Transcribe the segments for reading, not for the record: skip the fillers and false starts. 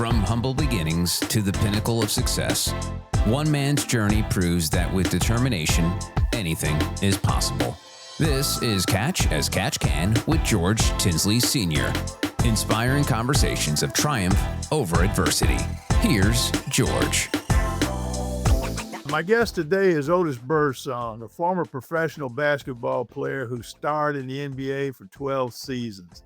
From humble beginnings to the pinnacle of success, one man's journey proves that with determination, anything is possible. This is Catch as Catch Can with George Tinsley Sr., inspiring conversations of triumph over adversity. Here's George. My guest today is Otis Birdsong, a former professional basketball player who starred in the NBA for 12 seasons,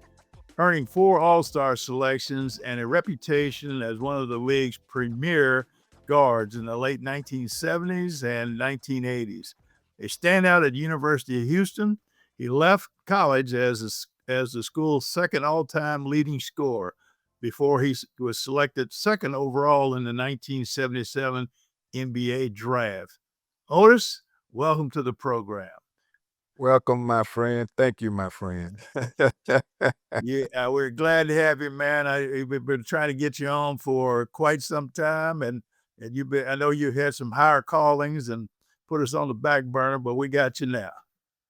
earning 4 All-Star selections and a reputation as one of the league's premier guards in the late 1970s and 1980s. A standout at University of Houston, he left college as the school's second all-time leading scorer before he was selected second overall in the 1977 NBA draft. Otis, welcome to the program. Welcome, my friend. Thank you, my friend. Yeah, we're glad to have you, man. We've been trying to get you on for quite some time, and I know you had some higher callings and put us on the back burner, but we got you now.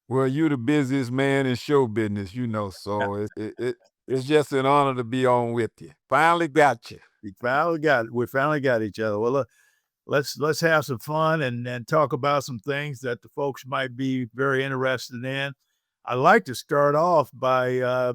Well, you're the busiest man in show business, so it's just an honor to be on with you. Finally got you. We finally got each other. Well, look, let's have some fun and talk about some things that the folks might be very interested in. I'd like to start off by, I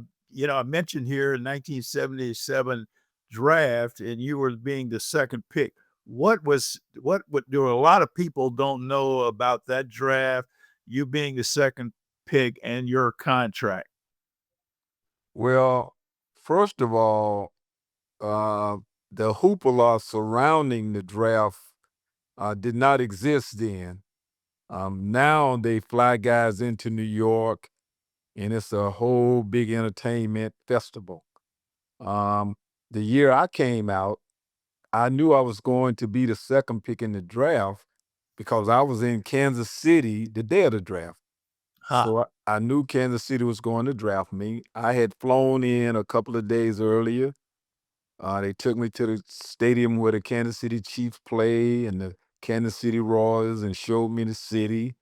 mentioned here in 1977 draft, and you were being the second pick. What do a lot of people don't know about that draft, you being the second pick and your contract? Well, first of all, the hoopla surrounding the draft did not exist then. Now they fly guys into New York, and it's a whole big entertainment festival. The year I came out, I knew I was going to be the second pick in the draft because I was in Kansas City the day of the draft. So I knew Kansas City was going to draft me. I had flown in a couple of days earlier. They took me to the stadium where the Kansas City Chiefs play and the Kansas City Royals and showed me the city.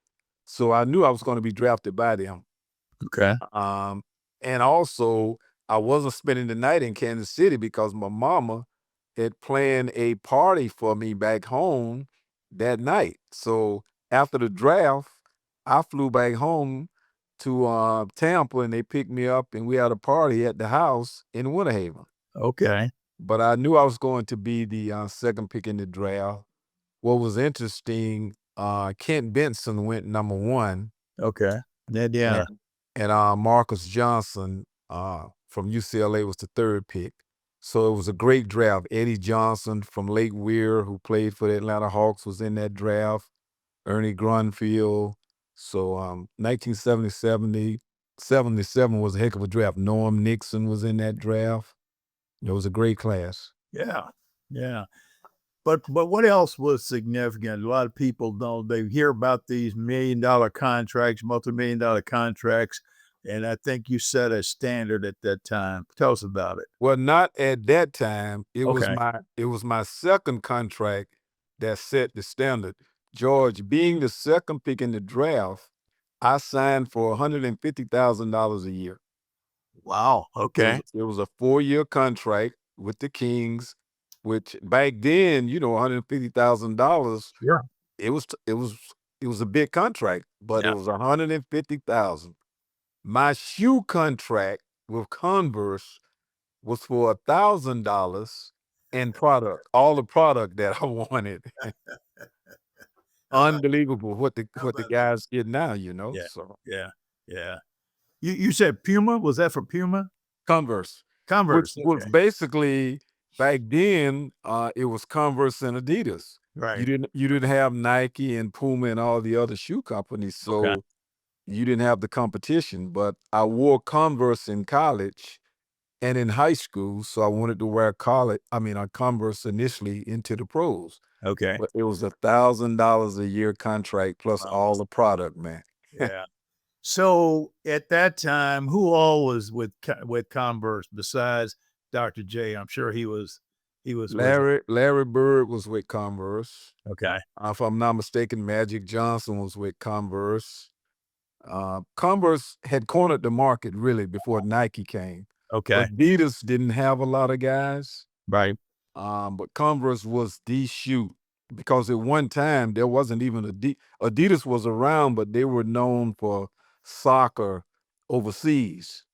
So I knew I was going to be drafted by them. Okay. And also, I wasn't spending the night in Kansas City because my mama had planned a party for me back home that night. So after the draft, I flew back home to Tampa, and they picked me up, and we had a party at the house in Winter Haven. Okay. But I knew I was going to be the second pick in the draft. What was interesting, Kent Benson went number 1. Okay. Yeah. And Marcus Johnson from UCLA was the third pick. So it was a great draft. Eddie Johnson from Lake Weir, who played for the Atlanta Hawks, was in that draft. Ernie Grunfeld. So 1977 was a heck of a draft. Norm Nixon was in that draft. It was a great class. Yeah. But what else was significant? A lot of people they hear about these $1 million contracts, multi-million-dollar contracts, and I think you set a standard at that time. Tell us about it. Well, not at that time. It Okay. was my second contract that set the standard. George, being the second pick in the draft, I signed for $150,000 a year. Wow. Okay. It was a 4-year contract with the Kings, which back then, $150,000. Sure. It was a big contract, but Yeah. it was $150,000. My shoe contract with Converse was for $1,000 and all the product that I wanted. Unbelievable what the guys get now, Yeah. So Yeah. You said Puma? Was that for Puma? Converse, Converse. which was Okay. basically back then, it was Converse and Adidas. Right. You didn't have Nike and Puma and all the other shoe companies, so Okay. you didn't have the competition. But I wore Converse in college and in high school, so I wanted to wear Converse initially into the pros. Okay. But it was $1,000 a year contract plus Wow. all the product, man. Yeah. So at that time, who all was with Converse besides Dr. J? I'm sure he was. Larry Bird was with Converse. Okay. If I'm not mistaken, Magic Johnson was with Converse. Converse had cornered the market really before Nike came. Okay. Adidas didn't have a lot of guys. Right. But Converse was the shoe because at one time there wasn't even Adidas was around, but they were known for soccer overseas,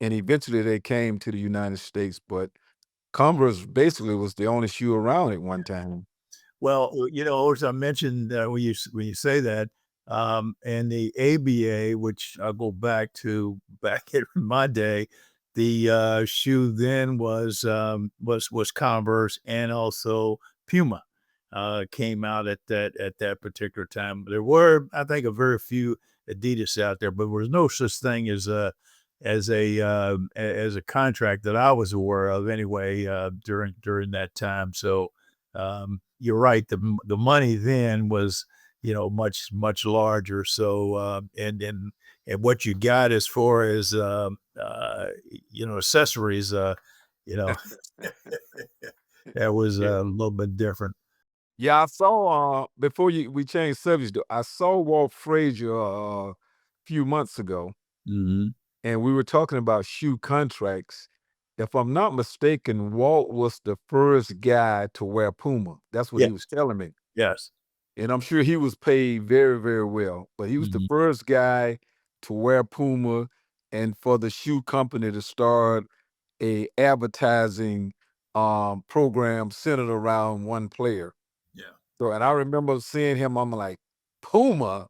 and eventually they came to the United States. But Converse basically was the only shoe around at one time. Well, as I mentioned, when you say that, and the ABA, which I'll go back to back in my day, the shoe then was Converse and also Puma came out at that particular time. There were, I think, a very few Adidas out there, but there was no such thing as as a contract that I was aware of anyway during that time. So you're right. The money then was, much larger. So and what you got as far as accessories, you know, that was Yeah. a little bit different. Yeah, I saw before we changed subjects though, I saw Walt Frazier a few months ago, Hmm. and we were talking about shoe contracts. If I'm not mistaken, Walt was the first guy to wear Puma. That's what Yeah. he was telling me. Yes. And I'm sure he was paid very, very well. But he was the Hmm. first guy to wear Puma and for the shoe company to start a advertising program centered around one player. Yeah. So, and I remember seeing him, I'm like, Puma?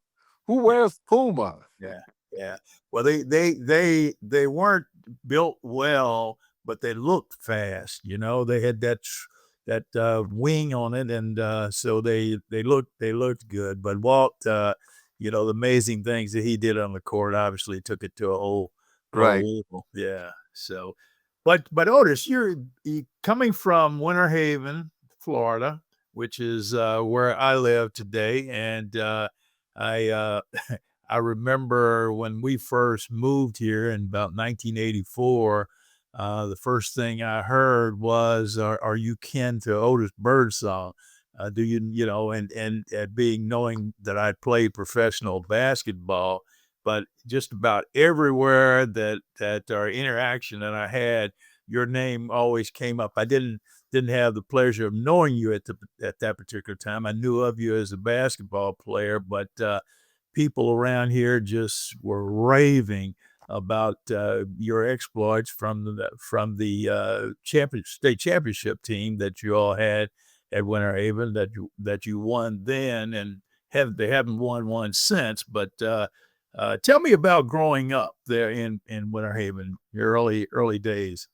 Who wears Puma? Yeah, yeah. Well, they weren't built well, but they looked fast. They had that wing on it, and so they looked good. But Walt, the amazing things that he did on the court obviously took it to a whole Right. level. Yeah. So, but Otis, you coming from Winter Haven, Florida, which is where I live today, and I I remember when we first moved here in about 1984, the first thing I heard was, "Are you kin to Otis Birdsong? Do and being knowing that I played professional basketball, but just about everywhere that our interaction that I had, your name always came up. I didn't have the pleasure of knowing you at that particular time. I knew of you as a basketball player, but people around here just were raving about your exploits from the state championship team that you all had at Winter Haven that you won then, and they haven't won one since. But tell me about growing up there in Winter Haven, your early days.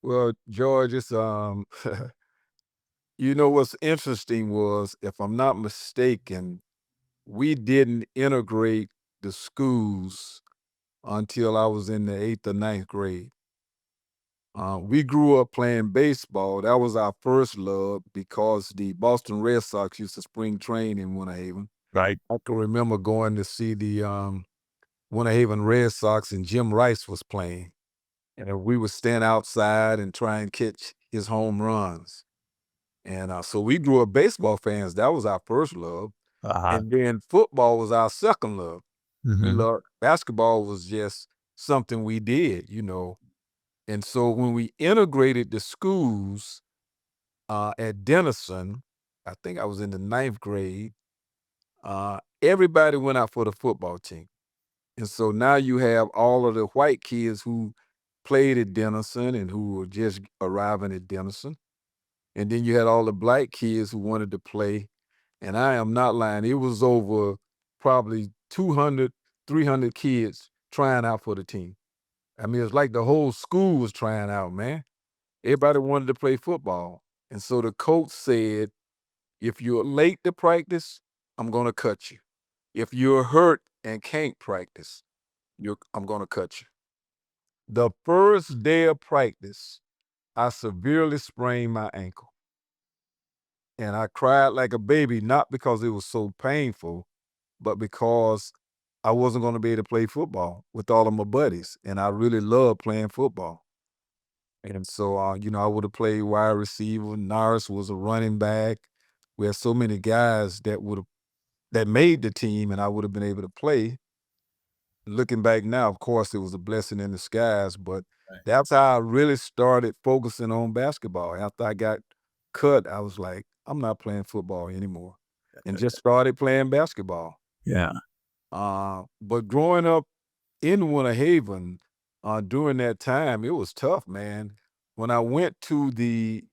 Well, George, it's you know what's interesting was, if I'm not mistaken, we didn't integrate the schools until I was in the 8th or ninth grade. We grew up playing baseball. That was our first love because the Boston Red Sox used to spring train in Winter Haven. Right. I can remember going to see the Winter Haven Red Sox, and Jim Rice was playing. And we would stand outside and try and catch his home runs. And so we grew up baseball fans. That was our first love. Uh-huh. And then football was our second love. We Hmm. loved basketball was just something we did. And so when we integrated the schools at Denison, I think I was in the ninth grade, everybody went out for the football team. And so now you have all of the white kids who played at Denison and who were just arriving at Denison. And then you had all the black kids who wanted to play. And I am not lying. It was over probably 200, 300 kids trying out for the team. I mean, it's like the whole school was trying out, man. Everybody wanted to play football. And so the coach said, if you're late to practice, I'm going to cut you. If you're hurt and can't practice, I'm going to cut you. The first day of practice, I severely sprained my ankle. And I cried like a baby, not because it was so painful, but because I wasn't going to be able to play football with all of my buddies. And I really loved playing football. And so, I would have played wide receiver. Norris was a running back. We had so many guys that made the team, and I would have been able to play. Looking back now, of course, it was a blessing in disguise, but That's how I really started focusing on basketball. After I got cut, I was like, I'm not playing football anymore, and just started playing basketball. Yeah. But growing up in Winter Haven, during that time, it was tough, man. When I went to the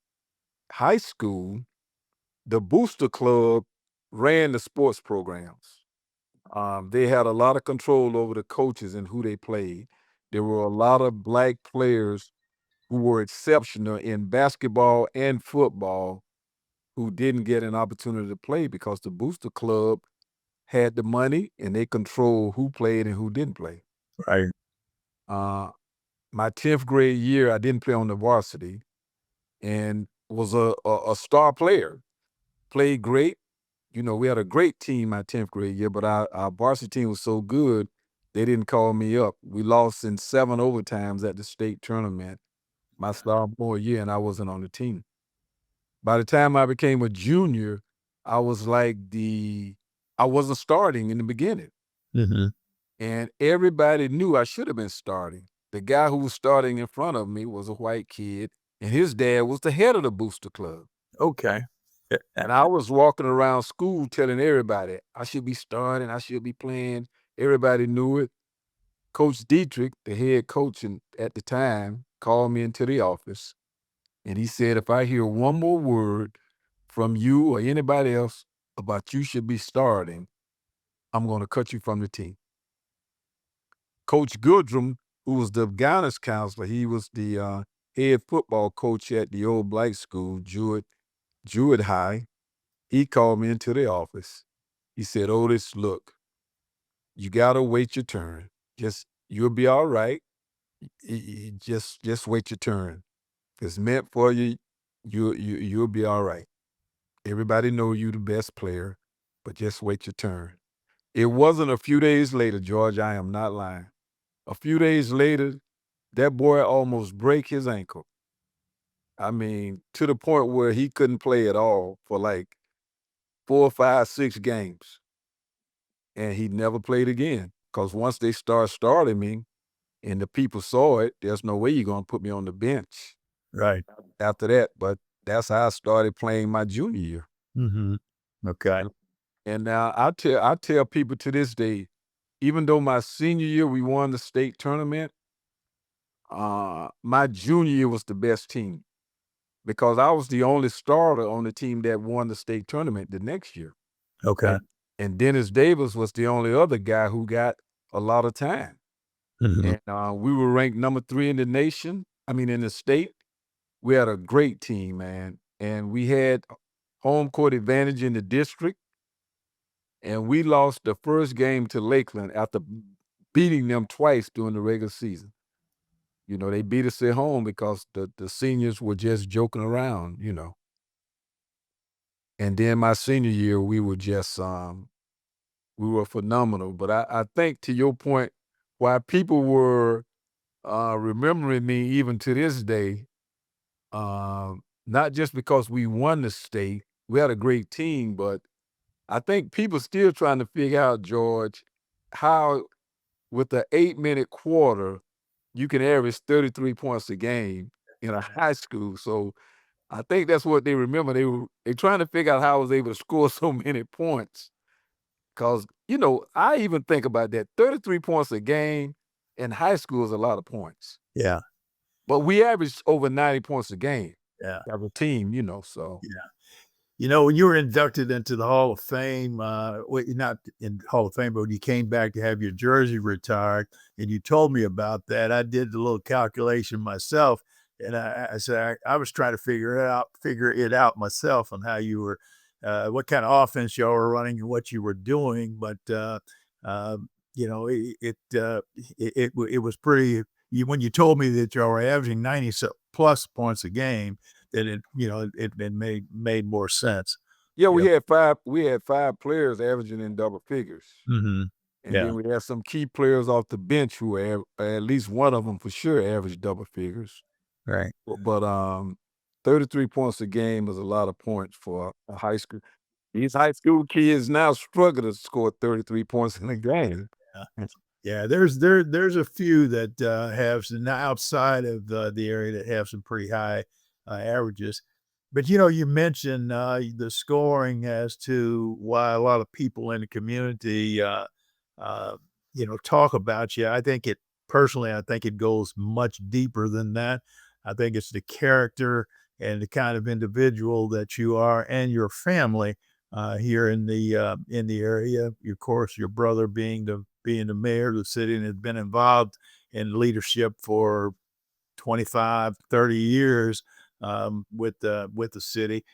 high school, the Booster Club ran the sports programs. They had a lot of control over the coaches and who they played. There were a lot of black players who were exceptional in basketball and football who didn't get an opportunity to play because the Booster Club had the money and they controlled who played and who didn't play. Right. Uh, my 10th grade year, I didn't play on the varsity and was a star player. Played great. You know, we had a great team my 10th grade year, but our varsity team was so good, they didn't call me up. We lost in 7 overtimes at the state tournament my sophomore year, and I wasn't on the team. By the time I became a junior, I was like I wasn't starting in the beginning. Mhm. And everybody knew I should have been starting. The guy who was starting in front of me was a white kid, and his dad was the head of the Booster Club. Okay. And I was walking around school telling everybody I should be starting, I should be playing. Everybody knew it. Coach Dietrich, the head coach at the time, called me into the office, and he said, if I hear one more word from you or anybody else about you should be starting, I'm going to cut you from the team. Coach Goodrum, who was the guidance counselor, he was the head football coach at the old black school, Jewett High. He called me into the office. He said, Otis, look, you got to wait your turn. You'll be all right. Just wait your turn. If it's meant for you, you'll be all right. Everybody know you the best player, but just wait your turn. It wasn't a few days later, George, I am not lying. A few days later, that boy almost break his ankle. I mean, to the point where he couldn't play at all for like 4, 5, 6 games. And he never played again. Because once they starting me and the people saw it, there's no way you're going to put me on the bench Right. after that. But that's how I started playing my junior year. Mhm. Okay. And now I tell people to this day, even though my senior year we won the state tournament, my junior year was the best team because I was the only starter on the team that won the state tournament the next year. Okay. And Dennis Davis was the only other guy who got a lot of time. Mhm. And we were ranked number 3 in the nation. I mean, in the state. We had a great team, man. And we had home court advantage in the district. And we lost the first game to Lakeland after beating them twice during the regular season. You know, they beat us at home because the seniors were just joking around, you know. And then my senior year, we were just we were phenomenal. But I think to your point, why people were remembering me even to this day, not just because we won the state, we had a great team, but I think people still trying to figure out, George, how with the 8-minute quarter, you can average 33 points a game in a high school. So I think that's what they remember. They trying to figure out how I was able to score so many points. Cause you know, I even think about that. 33 points a game in high school is a lot of points. Yeah. But we averaged over 90 points a game Yeah. as a team, you know. So Yeah. You know, when you were inducted into the Hall of Fame, well, not in Hall of Fame, but when you came back to have your jersey retired, and you told me about that, I did the little calculation myself, and I said I was trying to figure it out myself on how you were, what kind of offense y'all were running and what you were doing. But you know, it was pretty. When you told me that y'all were averaging 90 plus points a game, that it made more sense. yeah, Yeah. we had 5 players averaging in double figures. Mhm. And Yeah. then we had some key players off the bench who were at least one of them for sure averaged double figures. Right. But 33 points a game is a lot of points for a high school. These high school kids now struggle to score 33 points in a game. Yeah. Yeah, there's a few that have some outside of the area that have some pretty high averages. But you mentioned the scoring as to why a lot of people in the community, uh, talk about you. I think it personally, I think it goes much deeper than that. I think it's the character and the kind of individual that you are, and your family here in the area. Of course, your brother being the mayor of the city and has been involved in leadership for 25, 30 years with the city.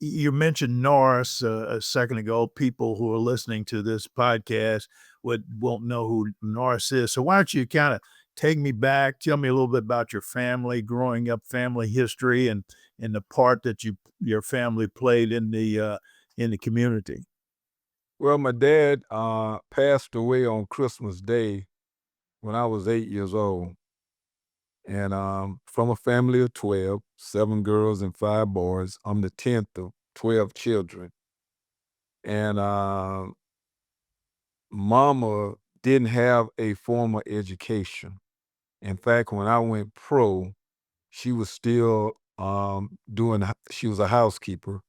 You mentioned Norris a second ago. People who are listening to this podcast won't know who Norris is. So why don't you kind of take me back, tell me a little bit about your family, growing up, family history, and the part that your family played in the community. Well, my dad passed away on Christmas Day when I was 8 years old. And from a family of 12, 7 girls and 5 boys, I'm the 10th of 12 children. And mama didn't have a formal education. In fact, when I went pro, she was still she was a housekeeper,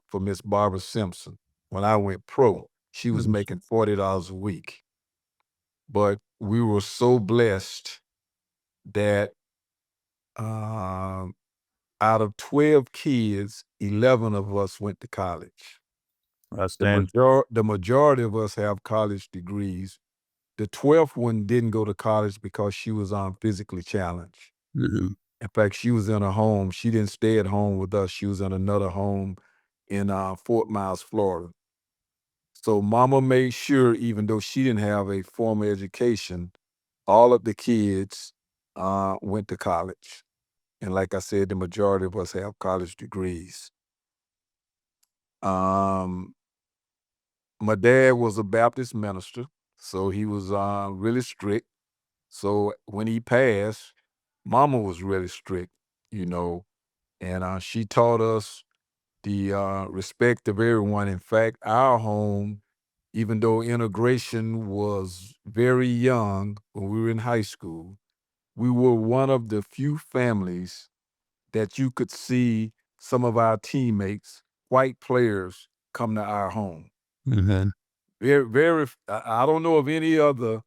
for Miss Barbara Simpson. When I went pro, she was Mhm. making $40 a week. But we were so blessed that um, out of 12 kids, 11 of us went to college. Outstanding. The majority of us have college degrees. The 12th one didn't go to college because she was physically challenged. Mhm. In fact, she was in a home. She didn't stay at home with us. She was in another home in Fort Myers, Florida. So mama made sure, even though she didn't have a formal education, all of the kids went to college. And like I said, the majority of us have college degrees. Um, my dad was a Baptist minister, so he was really strict. So when he passed, mama was really strict, you know, and she taught us the respect of everyone. In fact, our home, even though integration was very young when we were in high school, we were one of the few families that you could see some of our teammates, white players, come to our home. Mhm. Very, very. I don't know of any other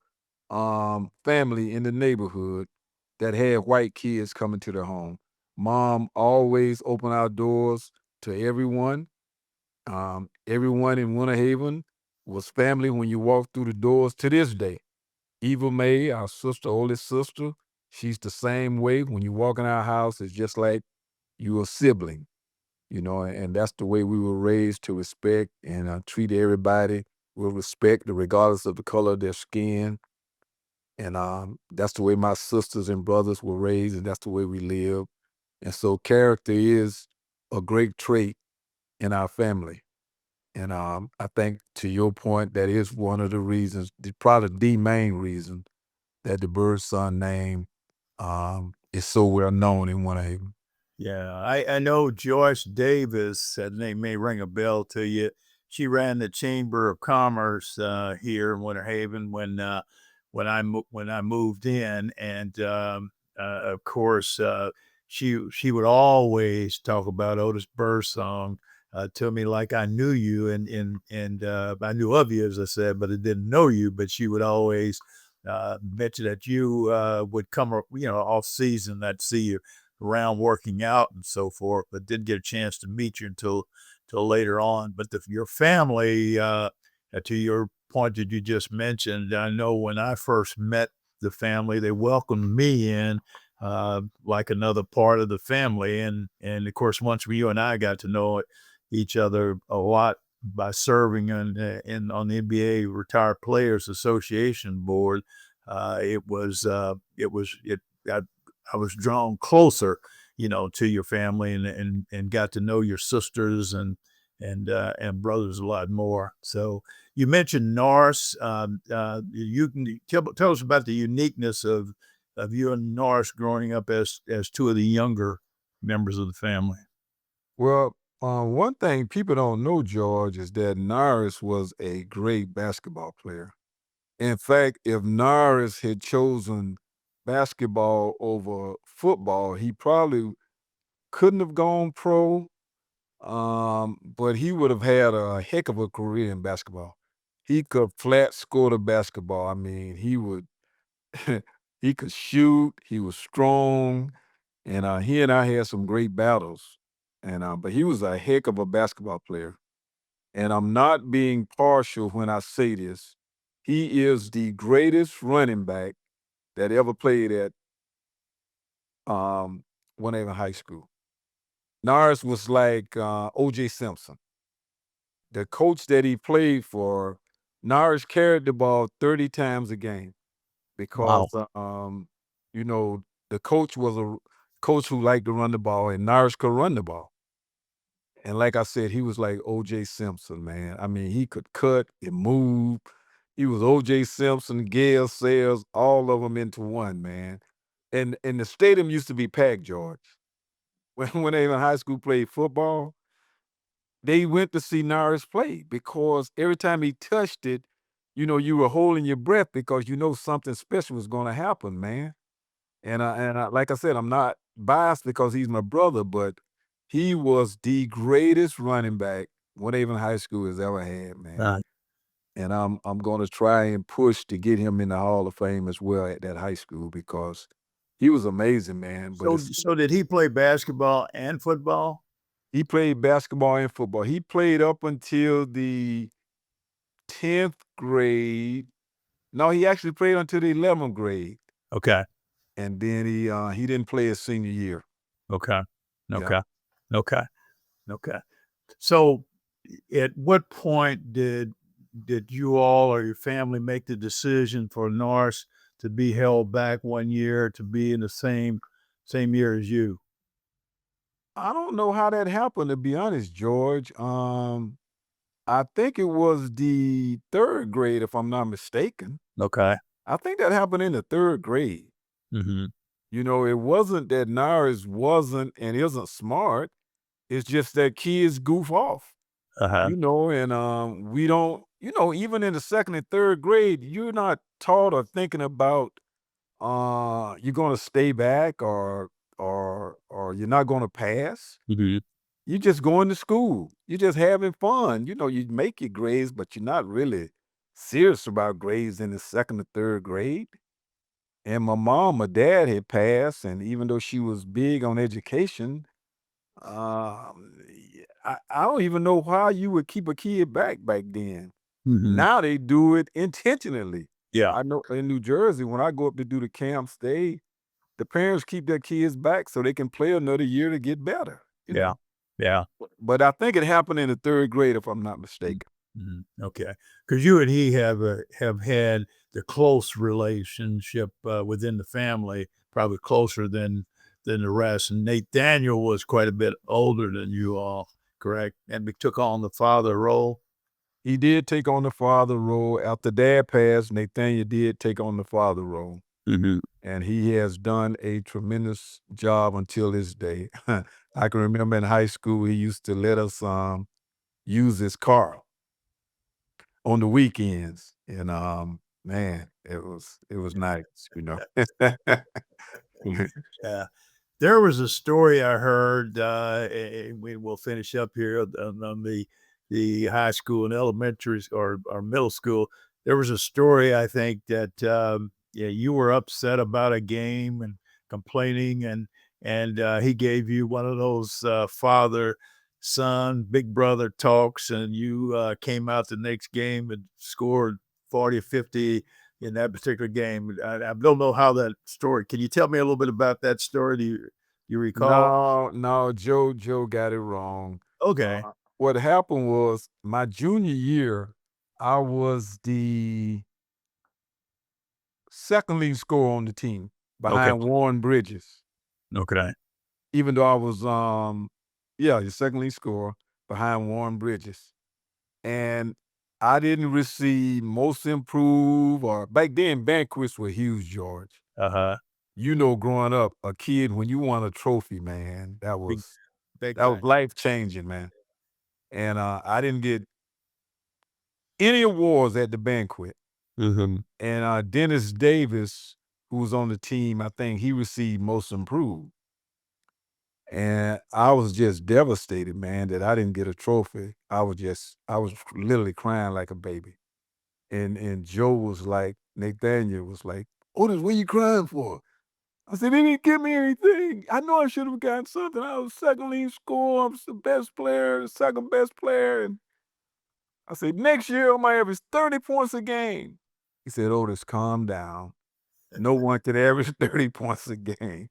family in the neighborhood that had white kids coming to their home. Mom always opened our doors to everyone. Everyone in Winter Haven was family when you walked through the doors to this day. Eva Mae, our sister, oldest sister, she's the same way. When you walk in our house, it's just like you a sibling, and that's the way we were raised to respect and treat everybody with respect, regardless of the color of their skin. And that's the way my sisters and brothers were raised, and that's the way we live. And so character is a great trait in our family. And I think to your point, that is one of the reasons, probably the main reason that the Birdsong name is so well known in Winter Haven. Yeah, I know Joyce Davis, that name may ring a bell to you. She ran the Chamber of Commerce here in Winter Haven when I moved in, and of course she would always talk about Otis Birdsong to me like I knew you, and I knew of you, as I said, but I didn't know you. But she would always mention that you would come, off season. I'd see you around working out and so forth, but didn't get a chance to meet you until later on. But your family, to your point that you just mentioned, I know when I first met the family, they welcomed me in like another part of the family, and of course, once you and I got to know each other a lot by serving on the NBA Retired Players Association board, it was it. I was drawn closer, to your family, and got to know your sisters and brothers a lot more. So you mentioned Norris. You can tell us about the uniqueness of you and Norris growing up as two of the younger members of the family. Well, one thing people don't know, George, is that Norris was a great basketball player. In fact, if Norris had chosen basketball over football, he probably couldn't have gone pro, but he would have had a heck of a career in basketball. He could flat score the basketball. I mean, he would he could shoot, he was strong, and he and I had some great battles. And but he was a heck of a basketball player. And I'm not being partial when I say this. He is the greatest running back that ever played at Winnebago High School. Norris was like O.J. Simpson. The coach that he played for, Norris carried the ball 30 times a game Wow. because, you know, the coach was a coach who liked to run the ball, and Norris could run the ball. And like I said, he was like O.J. Simpson, man. I mean, he could cut and move. He was O.J. Simpson, Gale Sayers, all of them into one, man. And the stadium used to be packed, George. When they in high school played football, they went to see Norris play because every time he touched it, you were holding your breath because you know something special was going to happen, man. And like I said, I'm not biased because he's my brother, but he was the greatest running back Winnebago High School has ever had, man. Uh, And I'm going to try and push to get him in the Hall of Fame as well at that high school because he was amazing, man. But so did he play basketball and football? he played basketball and football. He played up until the 10th grade. No, he actually played until the 11th grade, Okay. and then he didn't play his senior year. Okay. Yeah. Okay. Okay. Okay. So at what point did you all or your family make the decision for Norris to be held back 1 year to be in the same year as you? I don't know how that happened, to be honest, George. I think it was the 3rd grade, if I'm not mistaken. Okay. I think that happened in the 3rd grade. Mhm. It wasn't that Norris wasn't and isn't smart. It's just that kids goof off, Uh-huh. and we don't, even in the 2nd and 3rd grade, you're not taught or thinking about you're gonna stay back or you're not gonna pass. Mhm. You just going to school. You're just having fun. You make your grades, but you're not really serious about grades in the 2nd or 3rd grade. And my dad had passed, and even though she was big on education, yeah, I don't even know how you would keep a kid back then. Mhm. Now they do it intentionally. Yeah. I know in New Jersey, when I go up to do the camps, the parents keep their kids back so they can play another year to get better, you Yeah. know. Yeah. But I think it happened in the 3rd grade, if I'm not Mm, mistaken. mhm. Okay. Because you and he have had the close relationship, within the family, probably closer than the rest, and Nathaniel was quite a bit older than you all, correct? And he took on the father role? He did take on the father role. After dad passed, Nathaniel did take on the father role. Mhm. And he has done a tremendous job until this day. I can remember in high school, he used to let us use his car on the weekends. And man, it was nice. Yeah. There was a story I heard, and we will finish up here on the high school and elementary or middle school. There was a story I think that yeah, you were upset about a game and complaining, and he gave you one of those father son big brother talks, and you came out the next game and scored 40 or 50 in that particular game. I don't know how that story. Can you tell me a little bit about that story? Do you recall? No, no, Joe got it wrong. Okay. What happened was my junior year, I was the second leading scorer on the team Okay. behind Warren Bridges. Okay. Even though I was, the second lead scorer behind Warren Bridges. And I didn't receive most improved or back then banquets were huge, George. Uh-huh. Growing up, a kid, when you won a trophy, man, that Big was big that was time. life changing, man. And I didn't get any awards at the banquet. And Dennis Davis, who was on the team, I think he received most improved. And I was just devastated, man, that I didn't get a trophy. I was literally crying like a baby. And Joe was like, Nathaniel was like, Otis, what you crying for? I said, they didn't give me anything. I know I should have gotten something. I was second lead scorer. I was the best player, the second best player. And I said, next year I might average 30 points a game. He said, Otis, calm down. No one can average 30 points a game.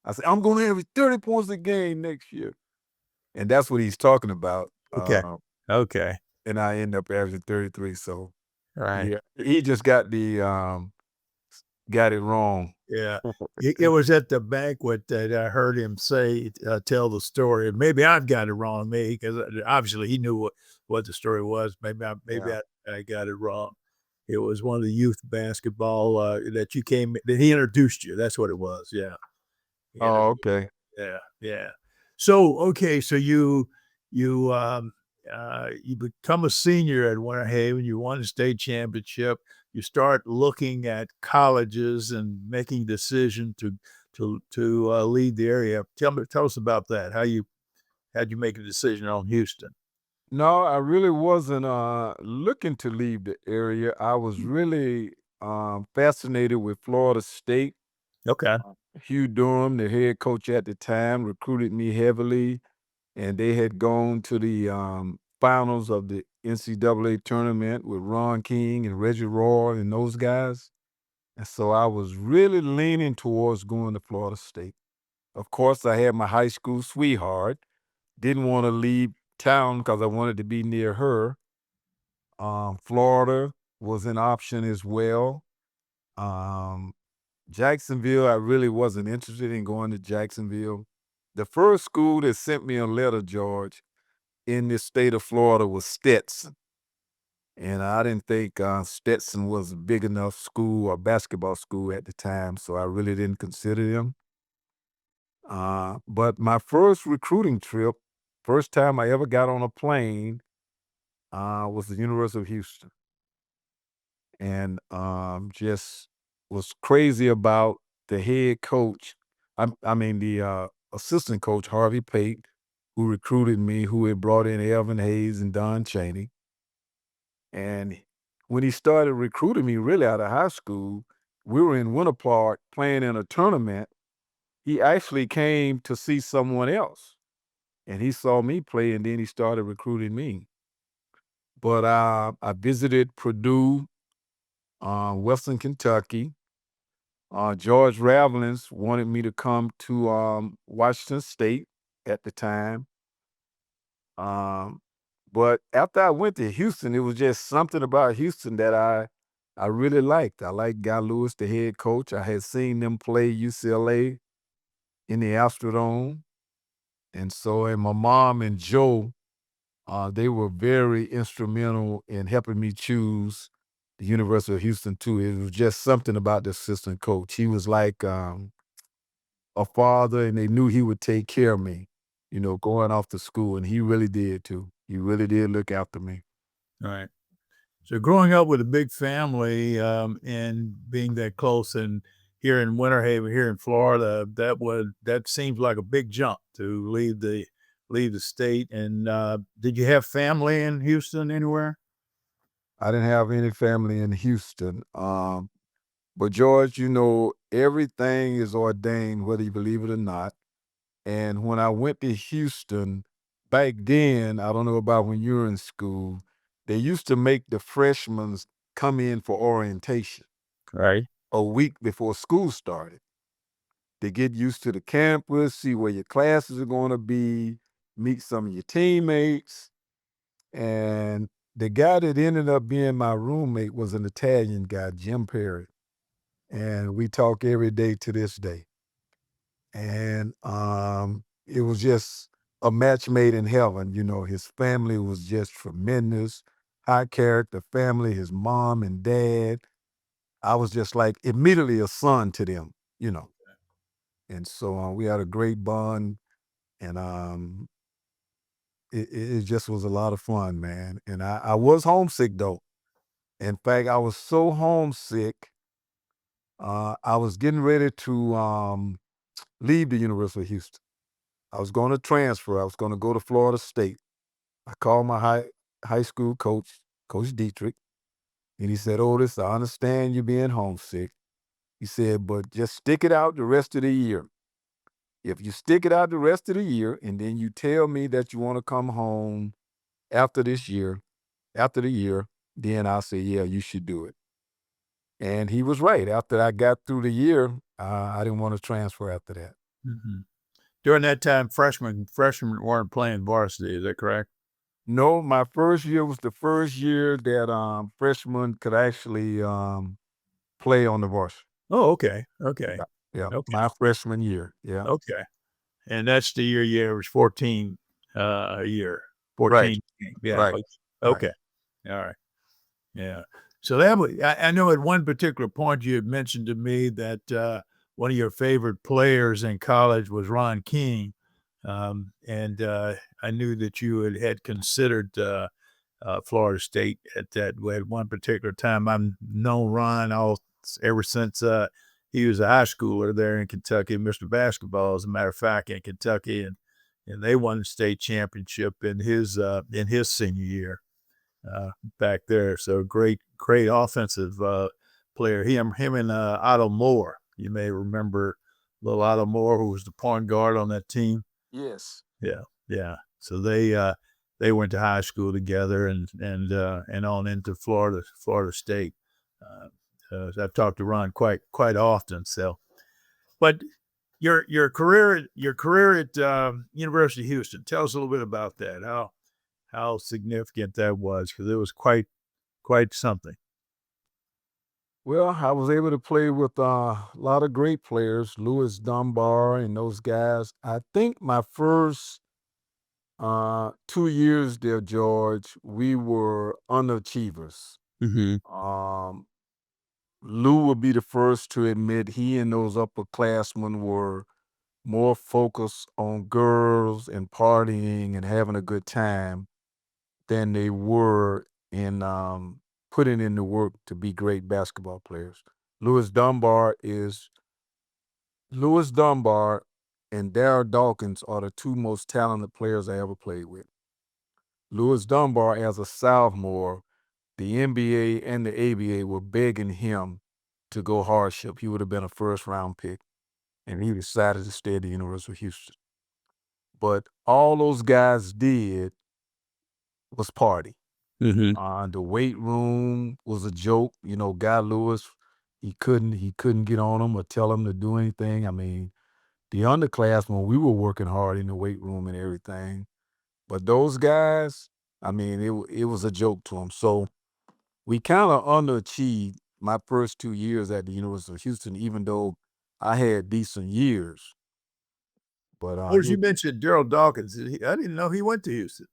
I said, I'm going to average 30 points a game next year. And that's what he's talking about. Okay. Okay. And I end up averaging 33. So Right. yeah, he just got got it wrong. Yeah. It was at the banquet that I heard him say, tell the story. Maybe I've got it wrong, maybe, because obviously he knew what the story was. Yeah. I got it wrong. It was one of the youth basketball that he introduced you. That's what it was. Yeah. He Oh, introduced okay. Yeah, yeah. So, okay, so you, you become a senior at Winter Haven, you won a state championship, you start looking at colleges and making decision to lead the area. Tell us about that. How'd you make a decision on Houston? No, I really wasn't looking to leave the area. I was really fascinated with Florida State. Okay. Hugh Durham, the head coach at the time, recruited me heavily, and they had gone to the finals of the NCAA tournament with Ron King and Reggie Roy and those guys. And so I was really leaning towards going to Florida State. Of course, I had my high school sweetheart. Didn't want to leave town because I wanted to be near her. Florida was an option as well. Um, Jacksonville, I really wasn't interested in going to Jacksonville. The first school that sent me a letter, George, in the state of Florida was Stetson. And I didn't think Stetson was a big enough school or basketball school at the time, so I really didn't consider them. But my first recruiting trip, first time I ever got on a plane, was the University of Houston. And just was crazy about the head coach. I mean, the assistant coach, Harvey Pate, who recruited me, who had brought in Elvin Hayes and Don Chaney. And when he started recruiting me really out of high school, we were in Winter Park playing in a tournament. He actually came to see someone else. And he saw me play, and then he started recruiting me. But I visited Purdue, Western Kentucky. George Ravelins wanted me to come to Washington State at the time. Um, but after I went to Houston, it was just something about Houston that I really liked. I liked Guy Lewis, the head coach. I had seen them play UCLA in the Astrodome. And my mom and Joe, they were very instrumental in helping me choose the University of Houston too. It was just something about the assistant coach. He was like a father, and they knew he would take care of me, going off to school, and he really did too. He really did look after me. All right. So growing up with a big family, and being that close and here in Winter Haven, here in Florida, that seems like a big jump to leave the state. And did you have family in Houston anywhere? I didn't have any family in Houston. But George, everything is ordained, whether you believe it or not. And when I went to Houston, back then, I don't know about when you were in school, they used to make the freshmen come in for orientation Right. a week before school started to get used to the campus, see where your classes are going to be, meet some of your teammates. And the guy that ended up being my roommate was an Italian guy, Jim Perry. And we talk every day to this day. And it was just a match made in heaven. His family was just tremendous, high character family, his mom and dad. I was just like immediately a son to them. And so we had a great bond, and it just was a lot of fun, man. And I was homesick though. In fact, I was so homesick, I was getting ready to leave the University of Houston. I was going to transfer. I was going to go to Florida State. I called my high school coach, Coach Dietrich, and he said, "Otis, I understand you being homesick." He said, "But just stick it out the rest of the year. If you stick it out the rest of the year, and then you tell me that you want to come home after this year, after the year, then I'll say, yeah, you should do it." And he was right. After I got through the year, I didn't want to transfer after that. Mhm. During that time, freshmen weren't playing varsity. Is that correct? No, my first year was the first year that freshmen could actually play on the varsity. Oh, okay. Okay. Yeah, yeah, Okay. my freshman year. Yeah, Okay. And that's the year you averaged 14 a year. right, 14 games. Yeah. right, Okay. right. Okay. All right. Yeah. So that was, I know at one particular point you had mentioned to me that one of your favorite players in college was Ron King. And I knew that you had considered Florida State at one particular time. I've known Ron ever since he was a high schooler there in Kentucky, Mr. Basketball, as a matter of fact, in Kentucky, and they won the state championship in his senior year back there. So great offensive player. Him and Otto Moore. You may remember little Otto Moore, who was the point guard on that team. Yes. Yeah, yeah. So they went to high school together and on into Florida State. So I've talked to Ron quite often. So, but your career at University of Houston. Tell us a little bit about that. How significant that was, because it was quite something. Well, I was able to play with a lot of great players, Louis Dunbar and those guys. I think my first 2 years there, George, we were underachievers. Mm-hmm. Um, Lou would be the first to admit he and those upperclassmen were more focused on girls and partying and having a good time than they were in putting in the work to be great basketball players. Louis Dunbar is Louis Dunbar and Darryl Dawkins are the two most talented players I ever played with. Louis Dunbar, as a sophomore, the NBA and the ABA were begging him to go hardship. He would have been a first round pick, and he decided to stay at the University of Houston. But all those guys did was party. Mm-hmm. The weight room was a joke. You know, Guy Lewis, he couldn't get on him or tell him to do anything. I mean, the underclassmen, we were working hard in the weight room and everything. But those guys, I mean, it was a joke to them. So we kind of underachieved my first 2 years at the University of Houston, even though I had decent years. But Well, as you mentioned Daryl Dawkins, I didn't know he went to Houston.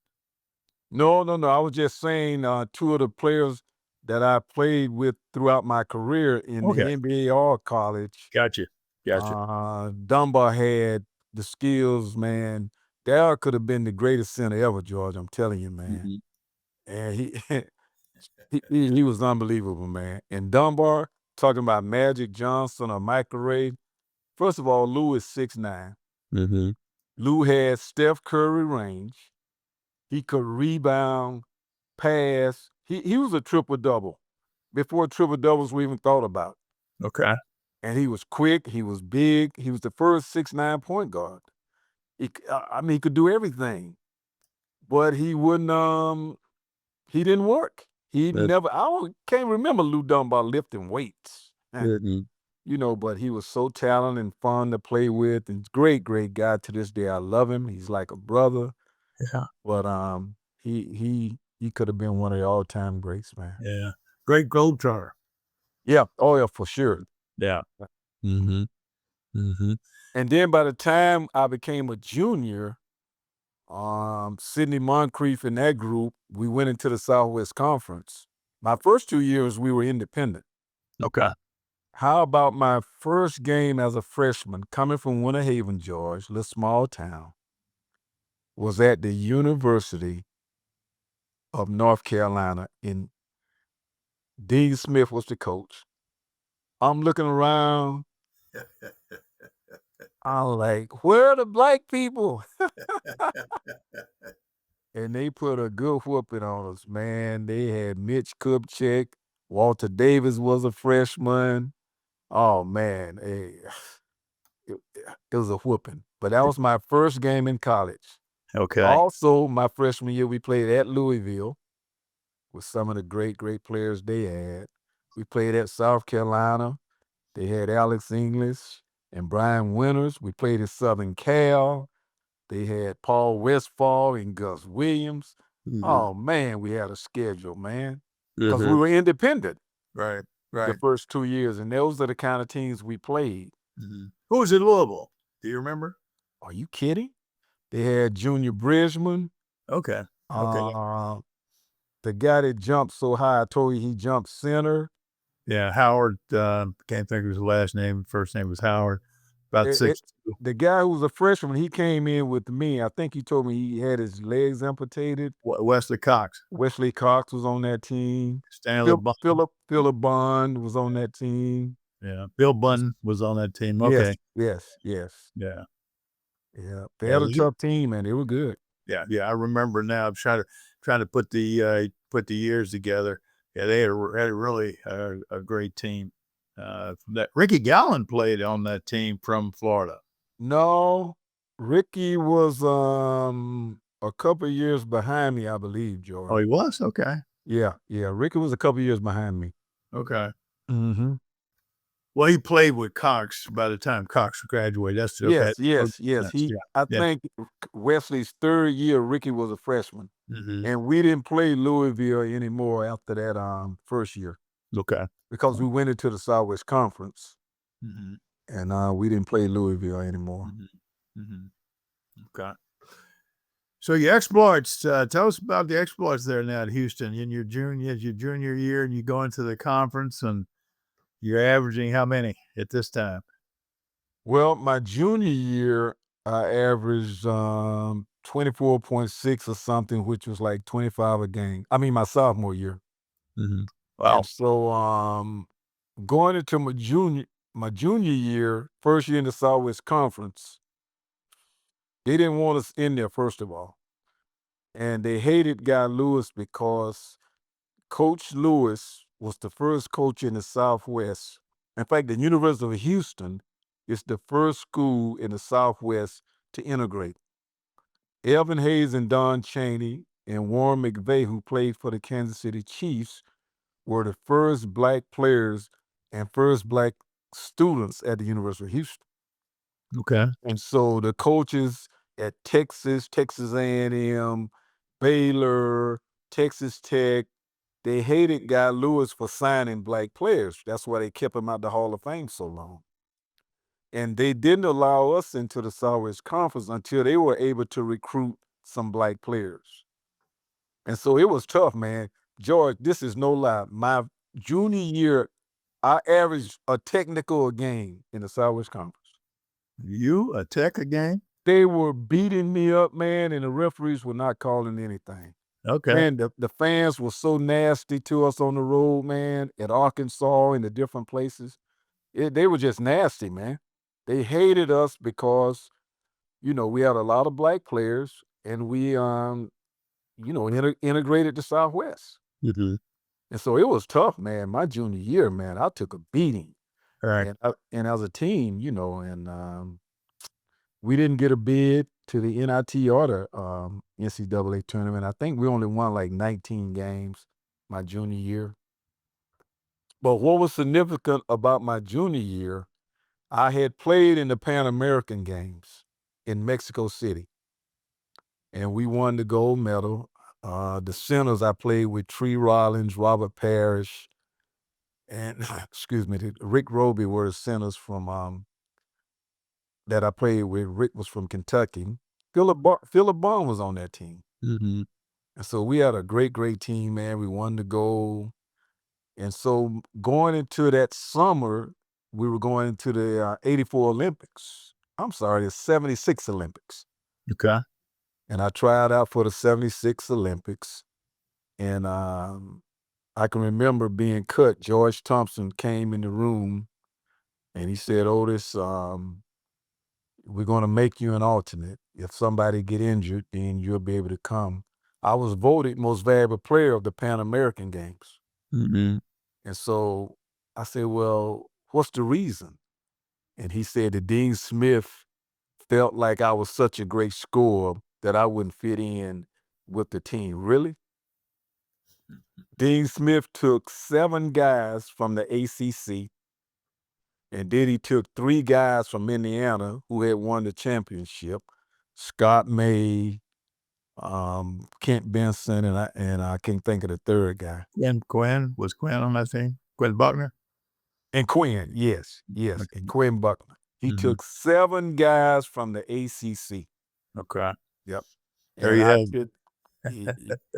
no, no, no. I was just saying two of the players that I played with throughout my career in Okay, the NBA or college. gotcha, gotcha. Dunbar had the skills, man. Darryl could have been the greatest center ever, George. I'm telling you, man. Mhm. And he he was unbelievable, man. And Dunbar, talking about Magic Johnson or Michael Ray. First of all, Lou is 6'9". Mhm. Lou had Steph Curry range. He could rebound, pass. He was a triple-double before triple-doubles were even thought about. Okay. And he was quick. He was big. He was the first 6'9" point guard. I mean, he could do everything, but he didn't work. He That never. Can't remember Lou Dunbar lifting weights. mhm. But he was so talented and fun to play with, and great guy to this day. I love him. He's like a brother. Yeah, But he could have been one of the all-time greats, man. yeah. Great Globetrotter. Yeah. Oh yeah, for sure. Yeah. Mhm, mhm. And then by the time I became a junior, Sidney Moncrief and that group, we went into the Southwest Conference. My first 2 years, we were independent. Okay. How about my first game as a freshman coming from Winter Haven, George, little small town, was at the University of North Carolina Dean Smith was the coach. I'm looking around. I'm like, where are the black people? And they put a good whooping on us, man. They had Mitch Kupchak. Walter Davis was a freshman. Oh, man. It, it was a whooping. But that was my first game in college. Okay. Also, my freshman year, we played at Louisville with some of the great, great players they had. We played at South Carolina. They had Alex English and Brian Winters. We played at Southern Cal. They had Paul Westphal and Gus Williams. Mhm. Oh, man, we had a schedule, man, because we Mhm. were independent Right. the Right. first 2 years, and those are the kind of teams we played. Mhm. Who was in Louisville? Do you remember? Are you kidding? They had Junior Bridgman. Okay. Okay. The guy that jumped so high, I told you he jumped center. Yeah. Howard. Can't think of his last name. First name was Howard. About It, it, 6'2". the guy who was a freshman, he came in with me. I think he told me he had his legs amputated. Wesley Cox. Wesley Cox was on that team. Stanley Bond. Philip Bond was on that team. Yeah. Bill Bunn was on that team. Yes, Okay. yes. Yeah. Yeah. They Yeah. had a tough team, and they were good. Yeah. I remember now. I'm trying to put the years together. Yeah, they had a really a great team. That Ricky Gallen played on that team from Florida. No, Ricky was a couple years behind me, I believe, Oh, George. he was? Okay. Yeah. Ricky was a couple years behind me. Okay. Mm-hmm. Well, he played with Cox by the time Cox graduated. That's okay. Yes. Yeah. I Yeah. think Wesley's third year, Ricky was a freshman, Mm-hmm. and we didn't play Louisville anymore after that first year Okay. because we went into the Southwest Conference, Mm-hmm. and we didn't play Louisville anymore. Mm-hmm. Mm-hmm. Okay. So your exploits. Tell us about the exploits there now at Houston in your junior year, and you go into the conference, and you're averaging how many at this time? Well, my junior year, I averaged 24.6 or something, which was like 25 a game. I mean, my sophomore year. Mm-hmm. Wow. And so going into my junior year, first year in the Southwest Conference, they didn't want us in there, first of all. And they hated Guy Lewis because Coach Lewis was the first coach in the Southwest. In fact, the University of Houston is the first school in the Southwest to integrate. Elvin Hayes and Don Chaney and Warren McVeigh, who played for the Kansas City Chiefs, were the first black players and first black students at the University of Houston. Okay. And so the coaches at Texas A&M, Baylor, Texas Tech, they hated Guy Lewis for signing black players. That's why they kept him out the Hall of Fame so long. And they didn't allow us into the Southwest Conference until they were able to recruit some black players. And so it was tough, man. George, this is no lie. My junior year, I averaged a technical a game in the Southwest Conference. You a Tech again? They were beating me up, man, and the referees were not calling anything. Okay. Man, the fans were so nasty to us on the road, man, at Arkansas and the different places. They were just nasty, man. They hated us because, we had a lot of black players and we, integrated the Southwest. Mm-hmm. And so it was tough, man. My junior year, man, I took a beating. All right. And as a team, we didn't get a bid to the NIT or the NCAA tournament. I think we only won like 19 games my junior year. But what was significant about my junior year, I had played in the Pan American Games in Mexico City, and we won the gold medal. The centers I played with Tree Rollins, Robert Parrish, and Rick Roby were the centers from that I played with. Rick was from Kentucky. Philip Bond was on that team. Mm-hmm. And so we had a great, great team, man. We won the gold. And so going into that summer, we were going into the 84 Olympics. I'm sorry, the 76 Olympics. Okay. And I tried out for the 76 Olympics. And I can remember being cut. George Thompson came in the room and he said, Otis, we're going to make you an alternate. If somebody get injured, then you'll be able to come. I was voted most valuable player of the Pan American Games. Mm-hmm. And so I said, well, what's the reason? And he said that Dean Smith felt like I was such a great scorer that I wouldn't fit in with the team. Really? Dean Smith took 7 guys from the ACC, and then he took 3 guys from Indiana who had won the championship, Scott May, Kent Benson, and I can't think of the third guy. And Quinn on that team? Quinn Buckner? And Quinn, yes, and Quinn Buckner. He Mhm. took 7 guys from the ACC. Okay. Yep. There And you I have could,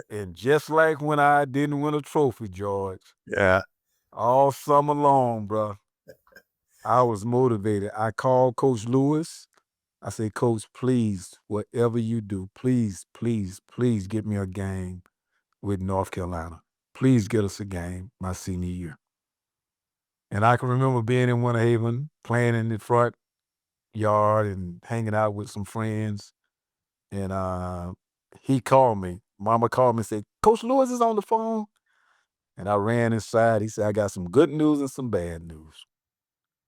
and just like when I didn't win a trophy, George, Yeah. all summer long, bro, I was motivated. I called Coach Lewis. I said, Coach, please, whatever you do, please, please, please get me a game with North Carolina. Please get us a game my senior year. And I can remember being in Winter Haven, playing in the front yard and hanging out with some friends. And he called me. Mama called me and said, Coach Lewis is on the phone. And I ran inside. He said, I got some good news and some bad news.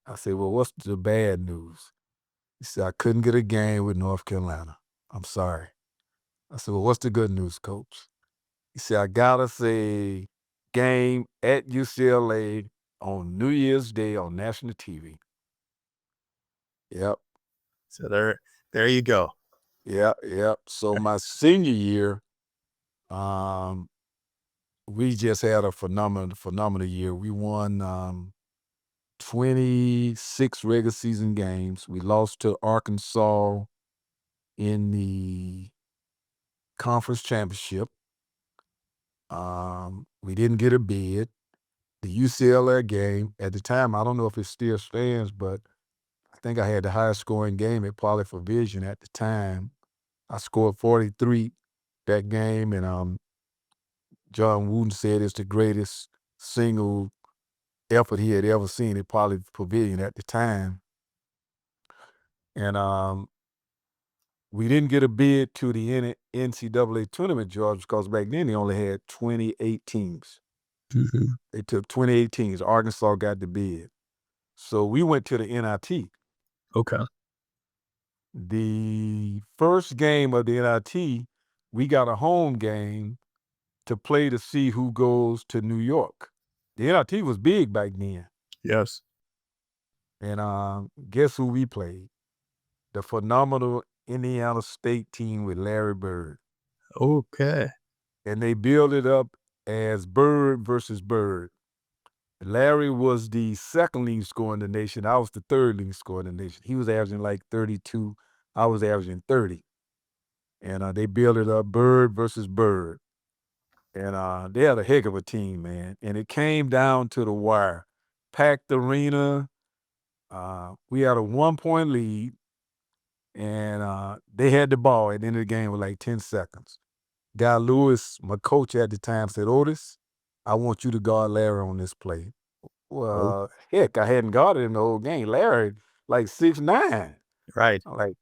I said, well, what's the bad news? He said, I couldn't get a game with North Carolina. I'm sorry. I said, well, what's the good news, Coach? He said, I got us a game at UCLA on New Year's Day on national TV. Yep. So there you go. Yep. So my senior year, we just had a phenomenal year. We won 26 regular season games. We lost to Arkansas in the conference championship. We didn't get a bid. The UCLA game at the time, I don't know if it still stands, but I think I had the highest scoring game at Poly for Vision at the time. I scored 43 that game, and John Wooden said it's the greatest single effort he had ever seen at Poly Pavilion at the time. And we didn't get a bid to the NCAA tournament, George, because back then they only had 28 teams. Mm-hmm. They took 28 teams. Arkansas got the bid. So we went to the NIT. Okay. The first game of the NIT, we got a home game to play to see who goes to New York. The NIT was big back then. Yes. And guess who we played? The phenomenal Indiana State team with Larry Bird. Okay. And they built it up as Bird versus Bird. Larry was the second leading scorer in the nation. I was the third leading scorer in the nation. He was averaging like 32. I was averaging 30. And they built it up Bird versus Bird. And they had a heck of a team, man. And it came down to the wire. Packed arena. We had a 1-point lead. And they had the ball at the end of the game with like 10 seconds. Guy Lewis, my coach at the time, said, Otis, I want you to guard Larry on this play. Well, heck, I hadn't guarded him the whole game. Larry, like 6'9". Right. I'm like,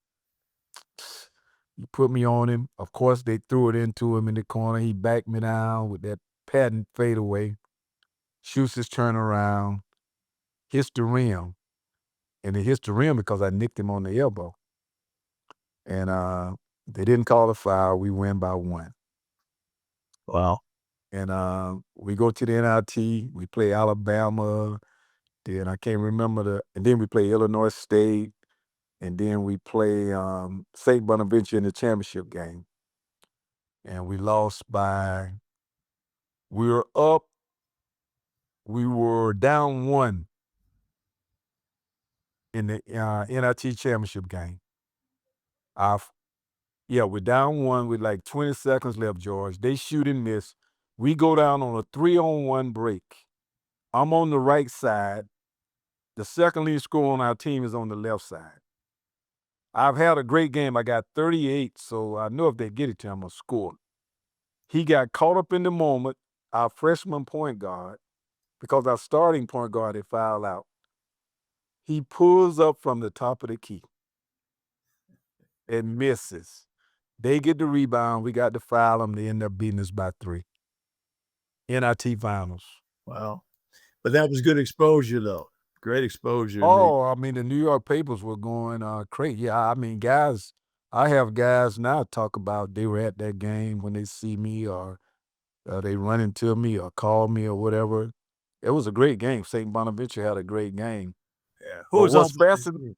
you put me on him. Of course, they threw it into him in the corner. He backed me down with that patent fadeaway. Shoots his turnaround, hits the rim. And it hits the rim because I nicked him on the elbow. And they didn't call a foul. We win by 1. Wow. And we go to the NIT. We play Alabama. Then I can't remember and then we play Illinois State. And then we play St. Bonaventure in the championship game. And we lost we were down 1 in the NIT championship game. We're down 1 with like 20 seconds left, George. They shoot and miss. We go down on a 3-on-1 break. I'm on the right side. The second leading scorer on our team is on the left side. I've had a great game. I got 38, so I know if they get it to him, I'm going to score. He got caught up in the moment, our freshman point guard, because our starting point guard had fouled out. He pulls up from the top of the key and misses. They get the rebound. We got to foul them. They end up beating us by 3. NIT finals. Wow. But that was good exposure, though. Great exposure. Oh, I mean, the New York papers were going crazy. Yeah, I mean, guys, I have guys now talk about they were at that game when they see me, or they run into me or call me or whatever. It was a great game. St. Bonaventure had a great game. Yeah. But Who's on what's fascinating,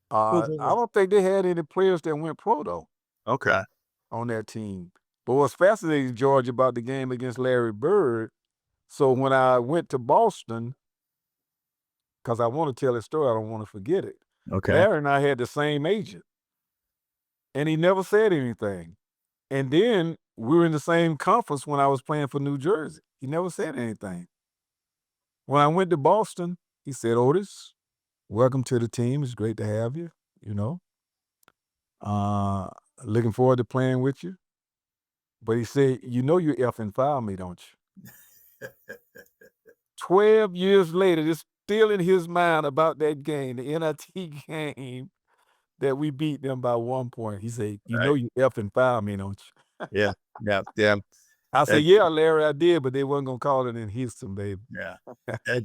who's I on don't think they had any players that went pro, though, Okay. on that team. But what's fascinating, George, about the game against Larry Bird, so when I went to Boston, because I want to tell this story, I don't want to forget it. Okay. Larry and I had the same agent, and he never said anything. And then we were in the same conference when I was playing for New Jersey. He never said anything. When I went to Boston, he said, "Otis, welcome to the team. It's great to have you, you know. Uh, looking forward to playing with you." But he said, "You know you effing foul me, don't you?" 12 years later, it's still in his mind about that game, the NIT game, that we beat them by 1 point. He said, "You know Right. you effing foul me, don't you?" Yeah. Yeah. Yeah. I said, That, "Yeah, Larry, I did, but they wasn't gonna call it in Houston, baby." yeah.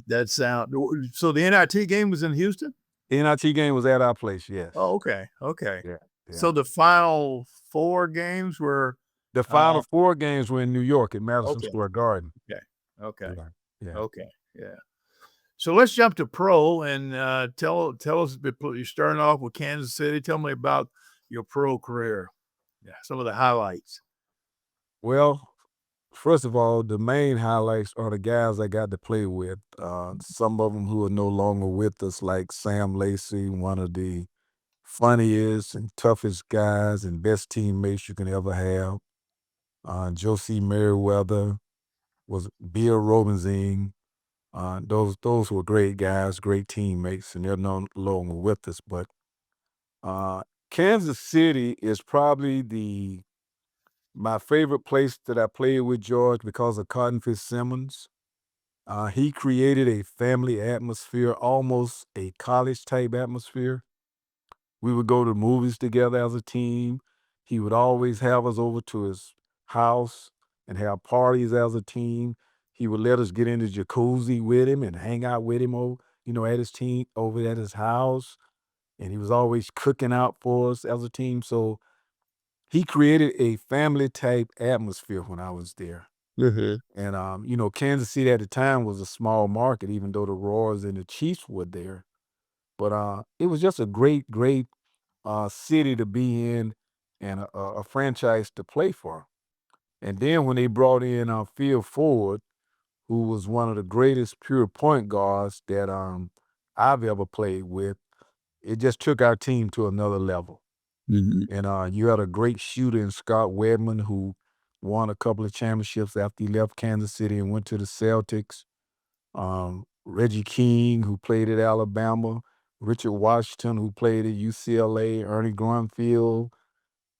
That sound. So the NIT game was in Houston? NIT game was at our place, yes. Oh, okay. Okay. Yeah, yeah. So the final 4 games were The uh Final 4 games were in New York at Madison okay. Square Garden. Okay. Okay. Yeah, yeah. Okay. Yeah. So let's jump to pro and tell us you're starting off with Kansas City. Tell me about your pro career. Yeah, some of the highlights. Well, first of all, the main highlights are the guys I got to play with. Some of them who are no longer with us, like Sam Lacey, one of the funniest and toughest guys and best teammates you can ever have. Josie Merriweather was Bill Robinson. Those were great guys, great teammates, and they're no longer with us. But Kansas City is probably my favorite place that I played with George because of Cotton Fitzsimmons. He created a family atmosphere, almost a college type atmosphere. We would go to movies together as a team. He would always have us over to his house and have parties as a team. He would let us get in the jacuzzi with him and hang out with him at his team over at his house. And he was always cooking out for us as a team. So he created a family type atmosphere when I was there. Mhm. And Kansas City at the time was a small market, even though the Royals and the Chiefs were there. But it was just a great, great city to be in, and a franchise to play for. And then when they brought in Phil Ford, who was one of the greatest pure point guards that I've ever played with, it just took our team to another level. Mhm. And you had a great shooter in Scott Wedman, who won a couple of championships after he left Kansas City and went to the Celtics. Reggie King, who played at Alabama. Richard Washington, who played at UCLA. Ernie Grunfield.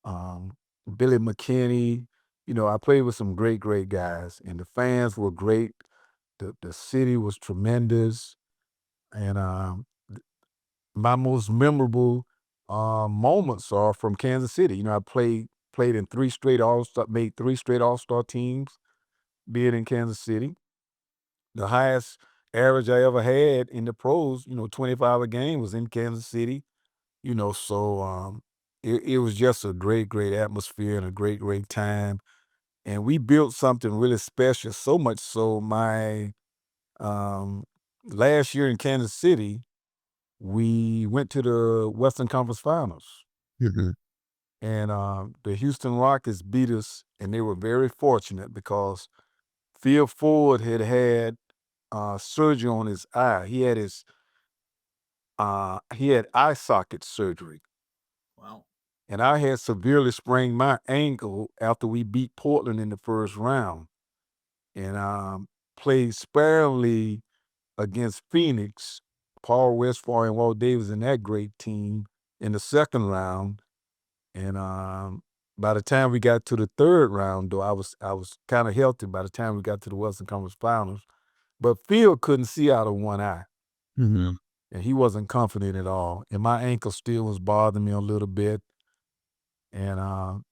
um, Billy McKinney. I played with some great, great guys, and the fans were great. The city was tremendous, and my most memorable moments are from Kansas City. I played in made 3 straight All-Star teams, being in Kansas City. The highest average I ever had in the pros, 25 a game, was in Kansas City. So it was just a great, great atmosphere and a great, great time. And we built something really special, so much so my um, last year in Kansas City, we went to the Western Conference Finals. Mhm. And the Houston Rockets beat us, and they were very fortunate because Phil Ford had surgery on his eye. He had eye socket surgery. Wow. And I had severely sprained my ankle after we beat Portland in the first round, and played sparingly against Phoenix, Paul Westphal and Walt Davis in that great team in the second round. And by the time we got to the third round, though, I was kind of healthy by the time we got to the Western Conference Finals. But Phil couldn't see out of one eye. Mm-hmm. And he wasn't confident at all. And my ankle still was bothering me a little bit. And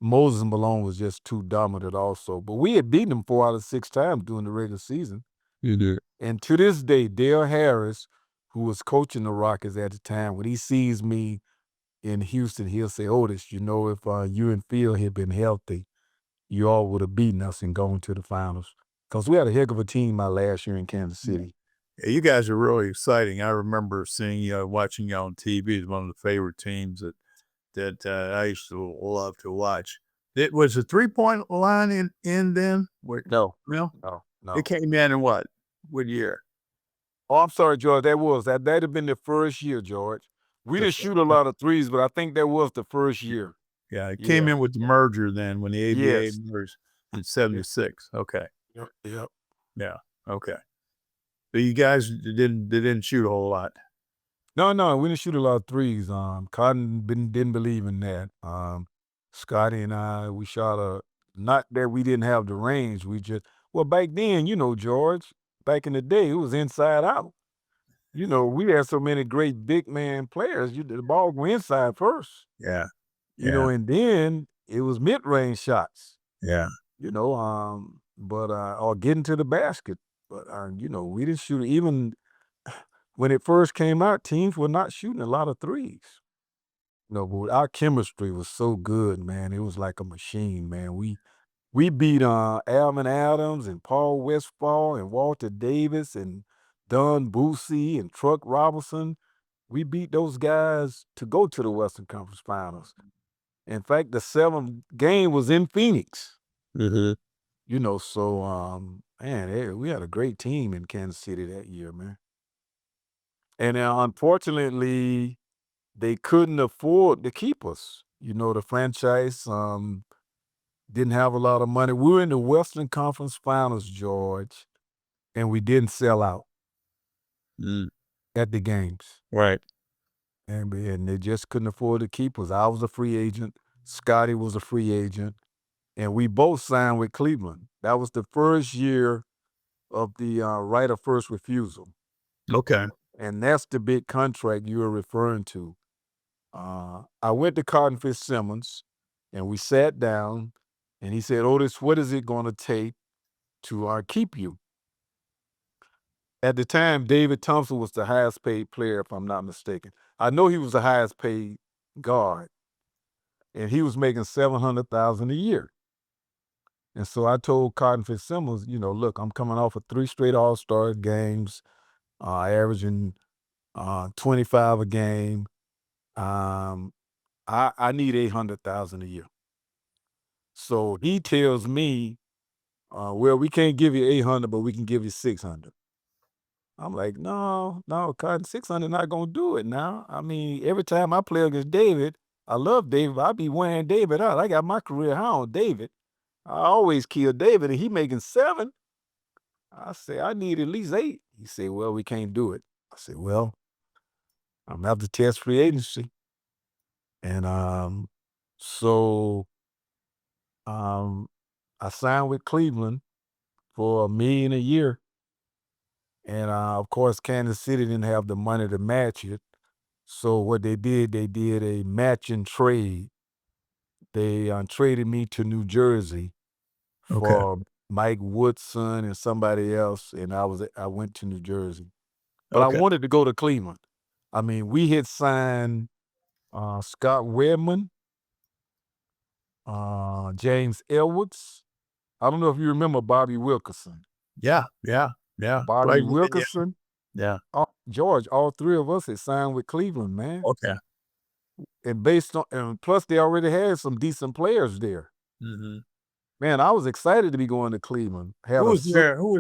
Moses Malone was just too dominant also. But we had beaten him 4 out of 6 times during the regular season. You did. And to this day, Dale Harris, who was coaching the Rockets at the time, when he sees me in Houston, he'll say, Otis, you know, if you and Phil had been healthy, you all would have beaten us and gone to the finals. Because we had a heck of a team my last year in Kansas City. Yeah, you guys are really exciting. I remember seeing you, watching you on TV. It's one of the favorite teams that I used to love to watch. It was the 3-point line in then? No. No? No. It came in what? What year? Oh, I'm sorry, George. That'd have been the first year, George. We didn't shoot a lot of threes, but I think that was the first year. Yeah, it came in with the merger then when the ABA Yes. merged in 76. Okay. Yep. Yeah. Okay. But you guys didn't shoot a whole lot. No, we didn't shoot a lot of threes. Cotton didn't believe in that. Scotty and I, we shot not that we didn't have the range. Well, back then, you know, George, back in the day, it was inside out. You know, we had so many great big man players. The ball go inside first. Yeah. You know, and then it was mid-range shots. Yeah. You know, or getting to the basket. But you know, we didn't shoot even when it first came out, teams were not shooting a lot of threes. No, but our chemistry was so good, man. It was like a machine, man. We beat Alvin Adams and Paul Westphal and Walter Davis and Don Boosie and Truck Robinson. We beat those guys to go to the Western Conference Finals. In fact, the 7th game was in Phoenix. Mm-hmm. You know, so man, we had a great team in Kansas City that year, man. And unfortunately, they couldn't afford to keep us. You know, the franchise didn't have a lot of money. We were in the Western Conference Finals, George, and we didn't sell out at the games. Right. And they just couldn't afford to keep us. I was a free agent. Scotty was a free agent. And we both signed with Cleveland. That was the first year of the right of first refusal. Okay. And that's the big contract you were referring to. I went to Cotton Fitzsimmons, and we sat down, and he said, Otis, what is it going to take to keep you? At the time, David Thompson was the highest paid player, if I'm not mistaken. I know he was the highest paid guard, and he was making $700,000 a year. And so I told Cotton Fitzsimmons, you know, look, I'm coming off of 3 straight All-Star games, averaging 25 a game. I need $800,000 a year. So he tells me, well, we can't give you 800, but we can give you 600. I'm like, no, Cotton, 600 not gonna do it now. I mean, every time I play against David, I love David, but I be wearing David out. I got my career high on David. I always kill David, and he making 7. I say, I need at least 8. He said, well, we can't do it. I said, well, I'm gonna have to test free agency. And so I signed with Cleveland for $1 million a year. And of course, Kansas City didn't have the money to match it. So what they did a matching trade. They traded me to New Jersey for Mike Woodson and somebody else, and I went to New Jersey. But I wanted to go to Cleveland. I mean, we had signed Scott Redmond, James Edwards. I don't know if you remember Bobby Wilkerson. Yeah. Bobby Wilkerson. Yeah. George, all 3 of us had signed with Cleveland, man. Okay. And and plus they already had some decent players there. Mm-hmm. Man, I was excited to be going to Cleveland. Who was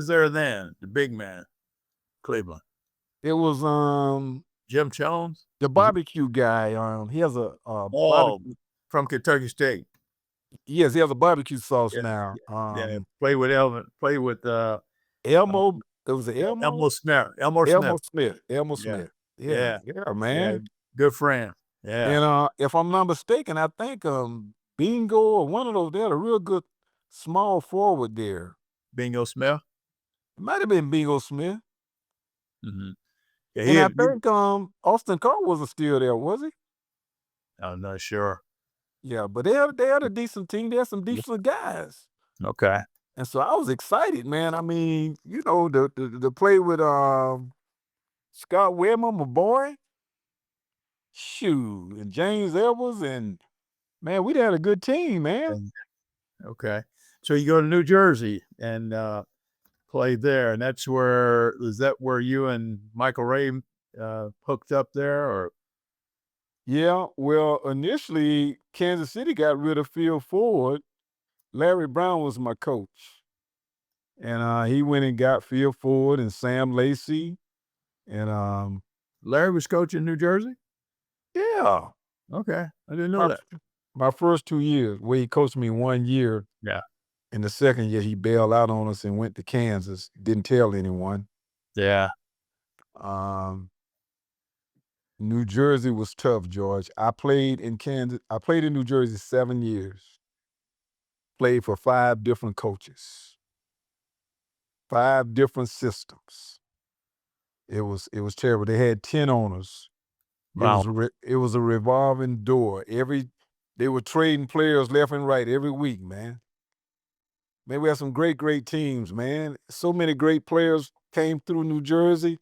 there then? The big man, Cleveland. It was Jim Jones, the barbecue guy. He has a from Kentucky State. Yes, he has a barbecue sauce now. Play with Elmo. Elmo. It was Elmo. Elmo Smith. Elmo Smith. Yeah, man. Good friend. Yeah. And if I'm not mistaken, I think Bingo or one of those. They had a real good small forward there. Bingo Smith. It might have been Bingo Smith. Mm-hmm. Yeah, And I think Austin Carr wasn't still there, was he? I'm not sure. Yeah, but they had a decent team. They had some decent guys. Okay. And so I was excited, man. I mean, the play with Scott Wedman, my boy. Shoot, and James Edwards, and man, we had a good team, man. And, okay. So you go to New Jersey and played there, and is that where you and Michael Ray hooked up there, or? Yeah, well, initially Kansas City got rid of Phil Ford. Larry Brown was my coach, and he went and got Phil Ford and Sam Lacey, and Larry was coaching New Jersey? yeah, Okay. I didn't know my, that. my first 2 years, where he coached me 1 year. Yeah. In the second year, he bailed out on us and went to Kansas. Didn't tell anyone. Yeah. Um, New Jersey was tough, George. I played in New Jersey 7 years. Played for 5 different coaches, 5 different systems. It was terrible. They had 10 owners. Wow. It was a revolving door. They were trading players left and right every week, man. Man, we had some great teams, man. So many great players came through New Jersey,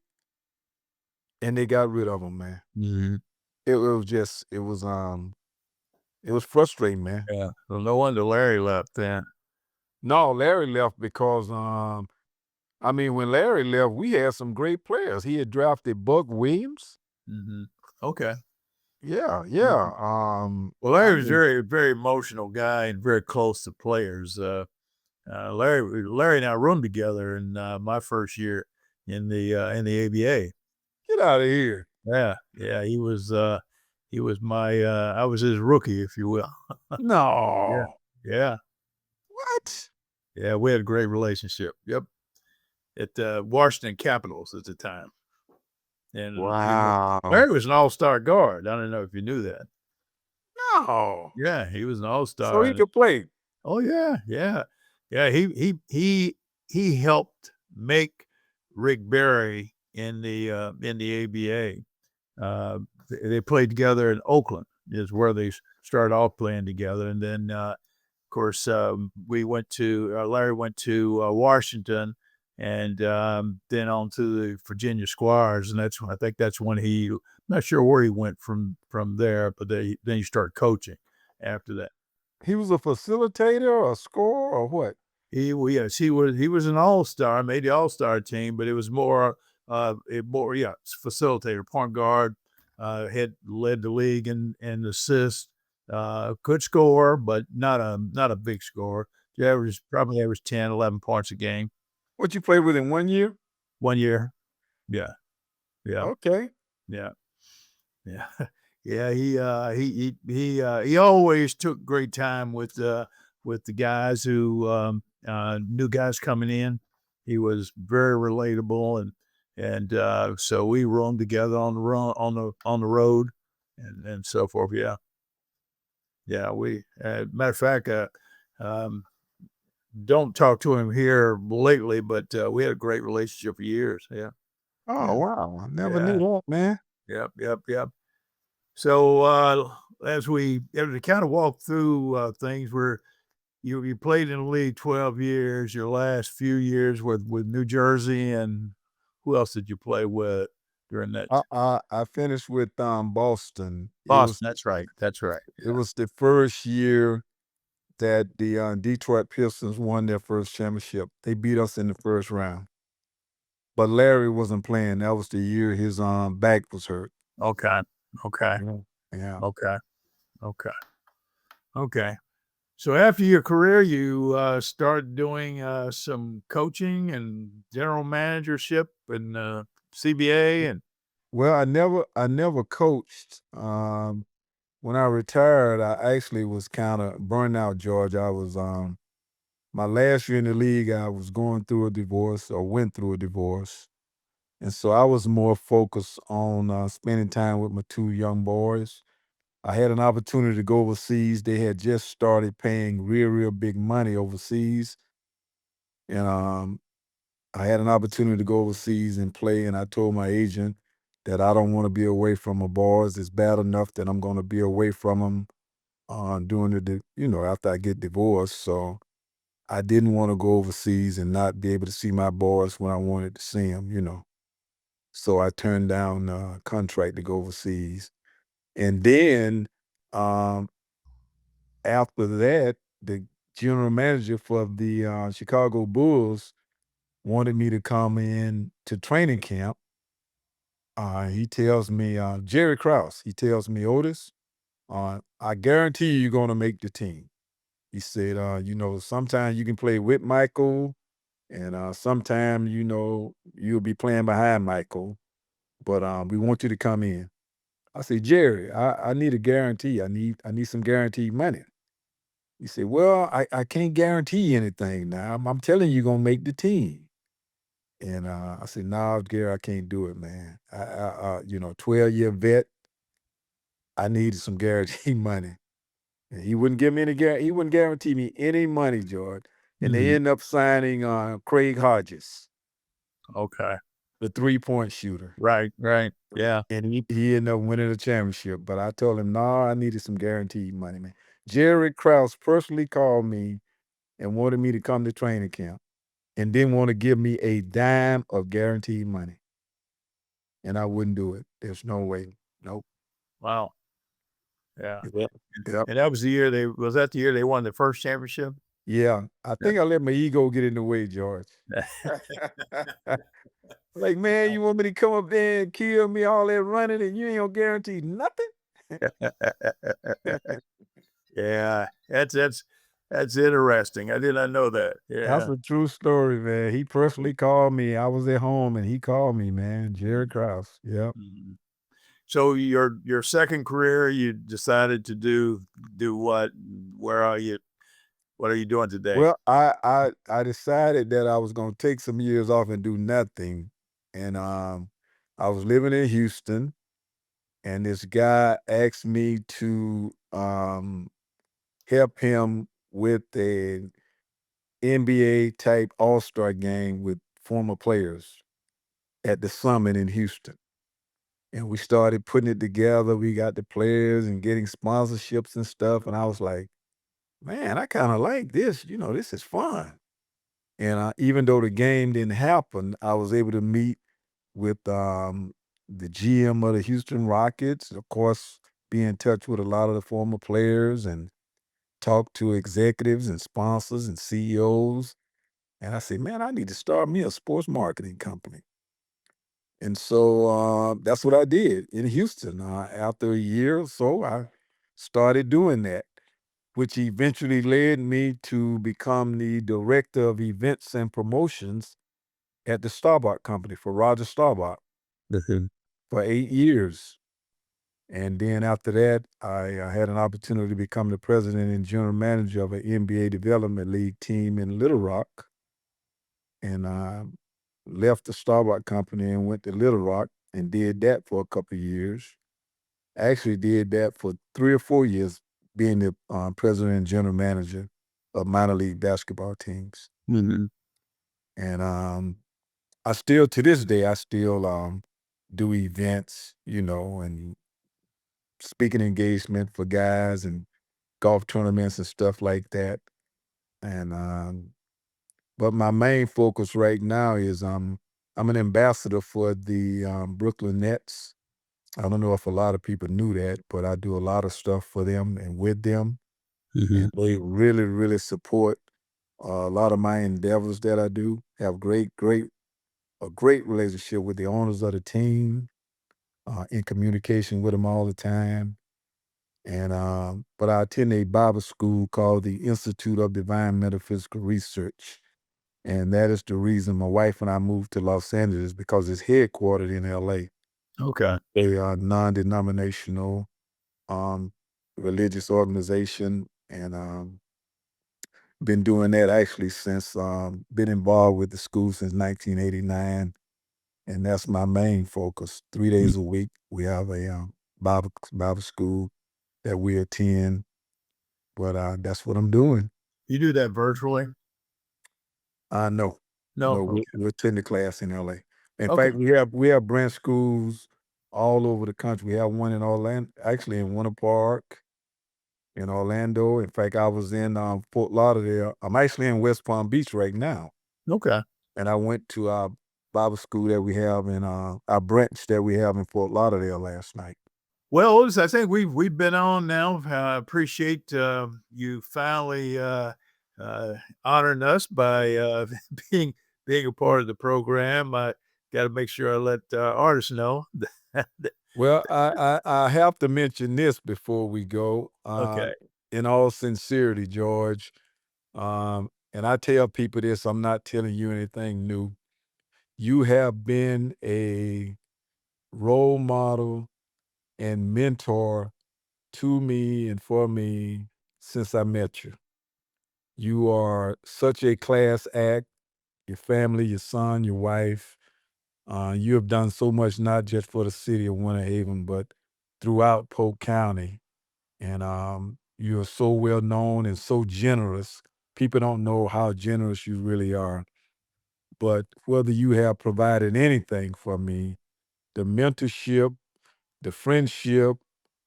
and they got rid of them, man. Mm-hmm. It was frustrating, man. Yeah. Well, no wonder Larry left then. No, Larry left because when Larry left, we had some great players. He had drafted Buck Williams. Mm-hmm. Okay. Yeah. Well, Larry was very, very emotional guy and very close to players. Larry and I roomed together in my first year in the ABA. Get out of here. Yeah. He was my I was his rookie, if you will. No. Yeah. What? Yeah, we had a great relationship. Yep. At Washington Capitals at the time. And Wow. Larry was an all-star guard. I don't know if you knew that. No. Yeah, he was an all-star. So he could play. Oh yeah. He helped make Rick Barry in the ABA. They played together in Oakland, is where they started off playing together, and then of course Larry went to Washington, and then on to the Virginia Squires, and I think that's when I'm not sure where he went from there, but then he started coaching after that. He was a facilitator, a scorer, or what? He was an all-star, made the all-star team, but it was more facilitator, point guard, had led the league in assists, could score, but not a big scorer. He probably averaged 10, 11 points a game. What, you played with in 1 year? 1 year. Yeah. Okay. Yeah. Yeah, he always took great time with the guys who new guys coming in. He was very relatable, and so we roomed together on the road and so forth. Yeah. We matter of fact, don't talk to him here lately, but we had a great relationship for years. Yeah. Oh, Yeah. wow. I never knew that, man. Yep. So as we kind of walk through things, where you played in the league 12 years, your last few years with New Jersey, and who else did you play with during that? I finished with Boston. Boston. That's right. It was the first year that the Detroit Pistons won their first championship. They beat us in the first round. But Larry wasn't playing. That was the year his back was hurt. Okay. Yeah. Okay. So after your career, you started doing some coaching and general managership and CBA and. Well, I never coached. When I retired, I actually was kind of burned out, George. I was my last year in the league, I was going through a divorce or went through a divorce. And so I was more focused on spending time with my 2 young boys. I had an opportunity to go overseas. They had just started paying real big money overseas, and I had an opportunity to go overseas and play. And I told my agent that I don't want to be away from my boys. It's bad enough that I'm going to be away from them during after I get divorced. So I didn't want to go overseas and not be able to see my boys when I wanted to see them. So I turned down a contract to go overseas. And then um, after that, the general manager for the Chicago Bulls wanted me to come in to training camp. He tells me, Jerry Krause, he tells me, Otis, I guarantee you're going to make the team. He said, sometimes you can play with Michael, and sometimes, you'll be playing behind Michael, but we want you to come in. I said, Jerry, I need a guarantee. I need some guaranteed money. He said, well, I can't guarantee anything now. I'm telling you, you're going to make the team. And I said, no, Gary, I can't do it, man. 12-year vet, I needed some guaranteed money. And he wouldn't give me any he wouldn't guarantee me any money, George. And they Mhm. ended up signing Craig Hodges, Okay. the three-point shooter. Right. Right. Yeah. And he ended up winning the championship. But I told him, no, I needed some guaranteed money, man. Jerry Krause personally called me and wanted me to come to training camp and didn't want to give me a dime of guaranteed money. And I wouldn't do it. There's no way. Nope. Wow. Yeah. Yep. Yep. And that was the year they won the first championship? Yeah. I Yeah. think I let my ego get in the way, George. Like, man, you want me to come up there and kill me all that running and you ain't gonna guarantee nothing? Yeah. That's interesting. I did not know that. That's Yeah. a true story, man. He personally called me. I was at home and he called me, man. Jerry Krause. Yep. Mhm. So your second career, you decided to do what? Where are you? What are you doing today? Well, I decided that I was gonna take some years off and do nothing. And I was living in Houston and this guy asked me to help him with an NBA type All-Star game with former players at the Summit in Houston. And we started putting it together. We got the players and getting sponsorships and stuff. And I was like, man, I kind of like this. This is fun. And even though the game didn't happen, I was able to meet with the GM of the Houston Rockets, of course, be in touch with a lot of the former players and talk to executives and sponsors and CEOs. And I said, man, I need to start me a sports marketing company. And so that's what I did in Houston. After a year or so, I started doing that, which eventually led me to become the director of events and promotions at the Starbuck company for Roger Starbuck Mhm. for 8 years. And then after that, I had an opportunity to become the president and general manager of an NBA Development League team in Little Rock. And left the Starbuck company and went to Little Rock and did that for a couple of years. Actually did that for 3 or 4 years, being the president and general manager of minor league basketball teams. Mhm. And I still, to this day, I still do events, and speaking engagement for guys and golf tournaments and stuff like that. And but my main focus right now is I'm an ambassador for the Brooklyn Nets. I don't know if a lot of people knew that, but I do a lot of stuff for them and with them, Mhm. and they really support a lot of my endeavors that I do. Have a great relationship with the owners of the team, in communication with them all the time. And but I attend a Bible school called the Institute of Divine Metaphysical Research. And that is the reason my wife and I moved to Los Angeles because it's headquartered in LA. Okay. They are non-denominational um, religious organization, and been doing that actually since been involved with the school since 1989, and that's my main focus. 3 days a week, we have a Bible school, that we attend. But that's what I'm doing. You do that virtually? No, No? no, Okay. we attend the class in LA. In Okay. fact, we have branch schools all over the country. We have one in Orlando, actually in Winter Park, in Orlando. In fact, I was in Fort Lauderdale. I'm actually in West Palm Beach right now, Okay. and I went to our Bible school that we have in our branch that we have in Fort Lauderdale last night. Well, Otis, I think we've been on now. I appreciate you finally honoring us by being being a part of the program. I got to make sure I let artists know. Well, I have to mention this before we go. Okay. In all sincerity, George, and I tell people this, I'm not telling you anything new. You have been a role model and mentor to me and for me since I met you. You are such a class act, your family, your son, your wife. You have done so much, not just for the city of Winter Haven, but throughout Polk County. And you are so well known and so generous. People don't know how generous you really are. But whether you have provided anything for me, the mentorship, the friendship,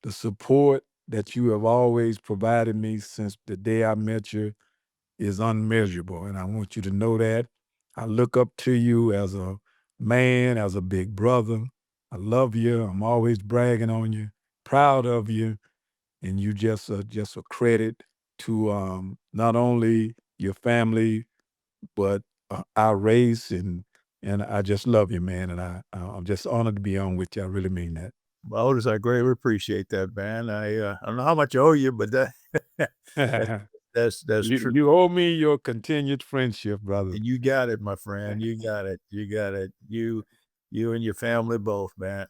the support that you have always provided me since the day I met you is unmeasurable. And I want you to know that. I look up to you as a man, as a big brother. I love you. I'm always bragging on you, proud of you. And you just a credit to not only your family, but our race. And I just love you, man. And I'm just honored to be on with you. I really mean that. Well, Otis, I greatly appreciate that, man. I don't know how much I owe you, but that that that's you true. you owe me your continued friendship, brother. You got it, my friend. You got it. You got it. You and your family both, man.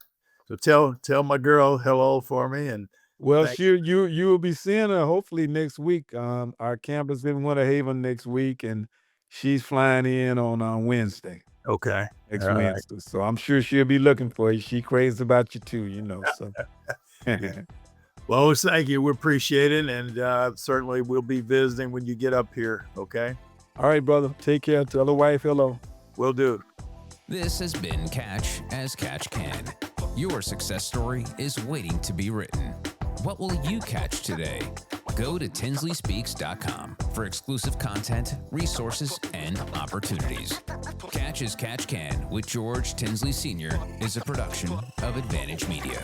So tell my girl hello for me and Well, thank. sure, you will be seeing her hopefully next week. Our campus in Winter Haven next week, and she's flying in on Wednesday, Okay. next All right. Wednesday. So I'm sure she'll be looking for you. She crazy about you too, you know. So Yeah. Well, Otis, thank you. We appreciate it. And certainly we'll be visiting when you get up here. Okay. all right, brother. Take care. Tell the wife hello. We'll do. This has been Catch as Catch Can. Your success story is waiting to be written. What will you catch today? Go to tinsleyspeaks.com for exclusive content, resources, and opportunities. Catch as Catch Can with George Tinsley Sr. is a production of Advantage Media.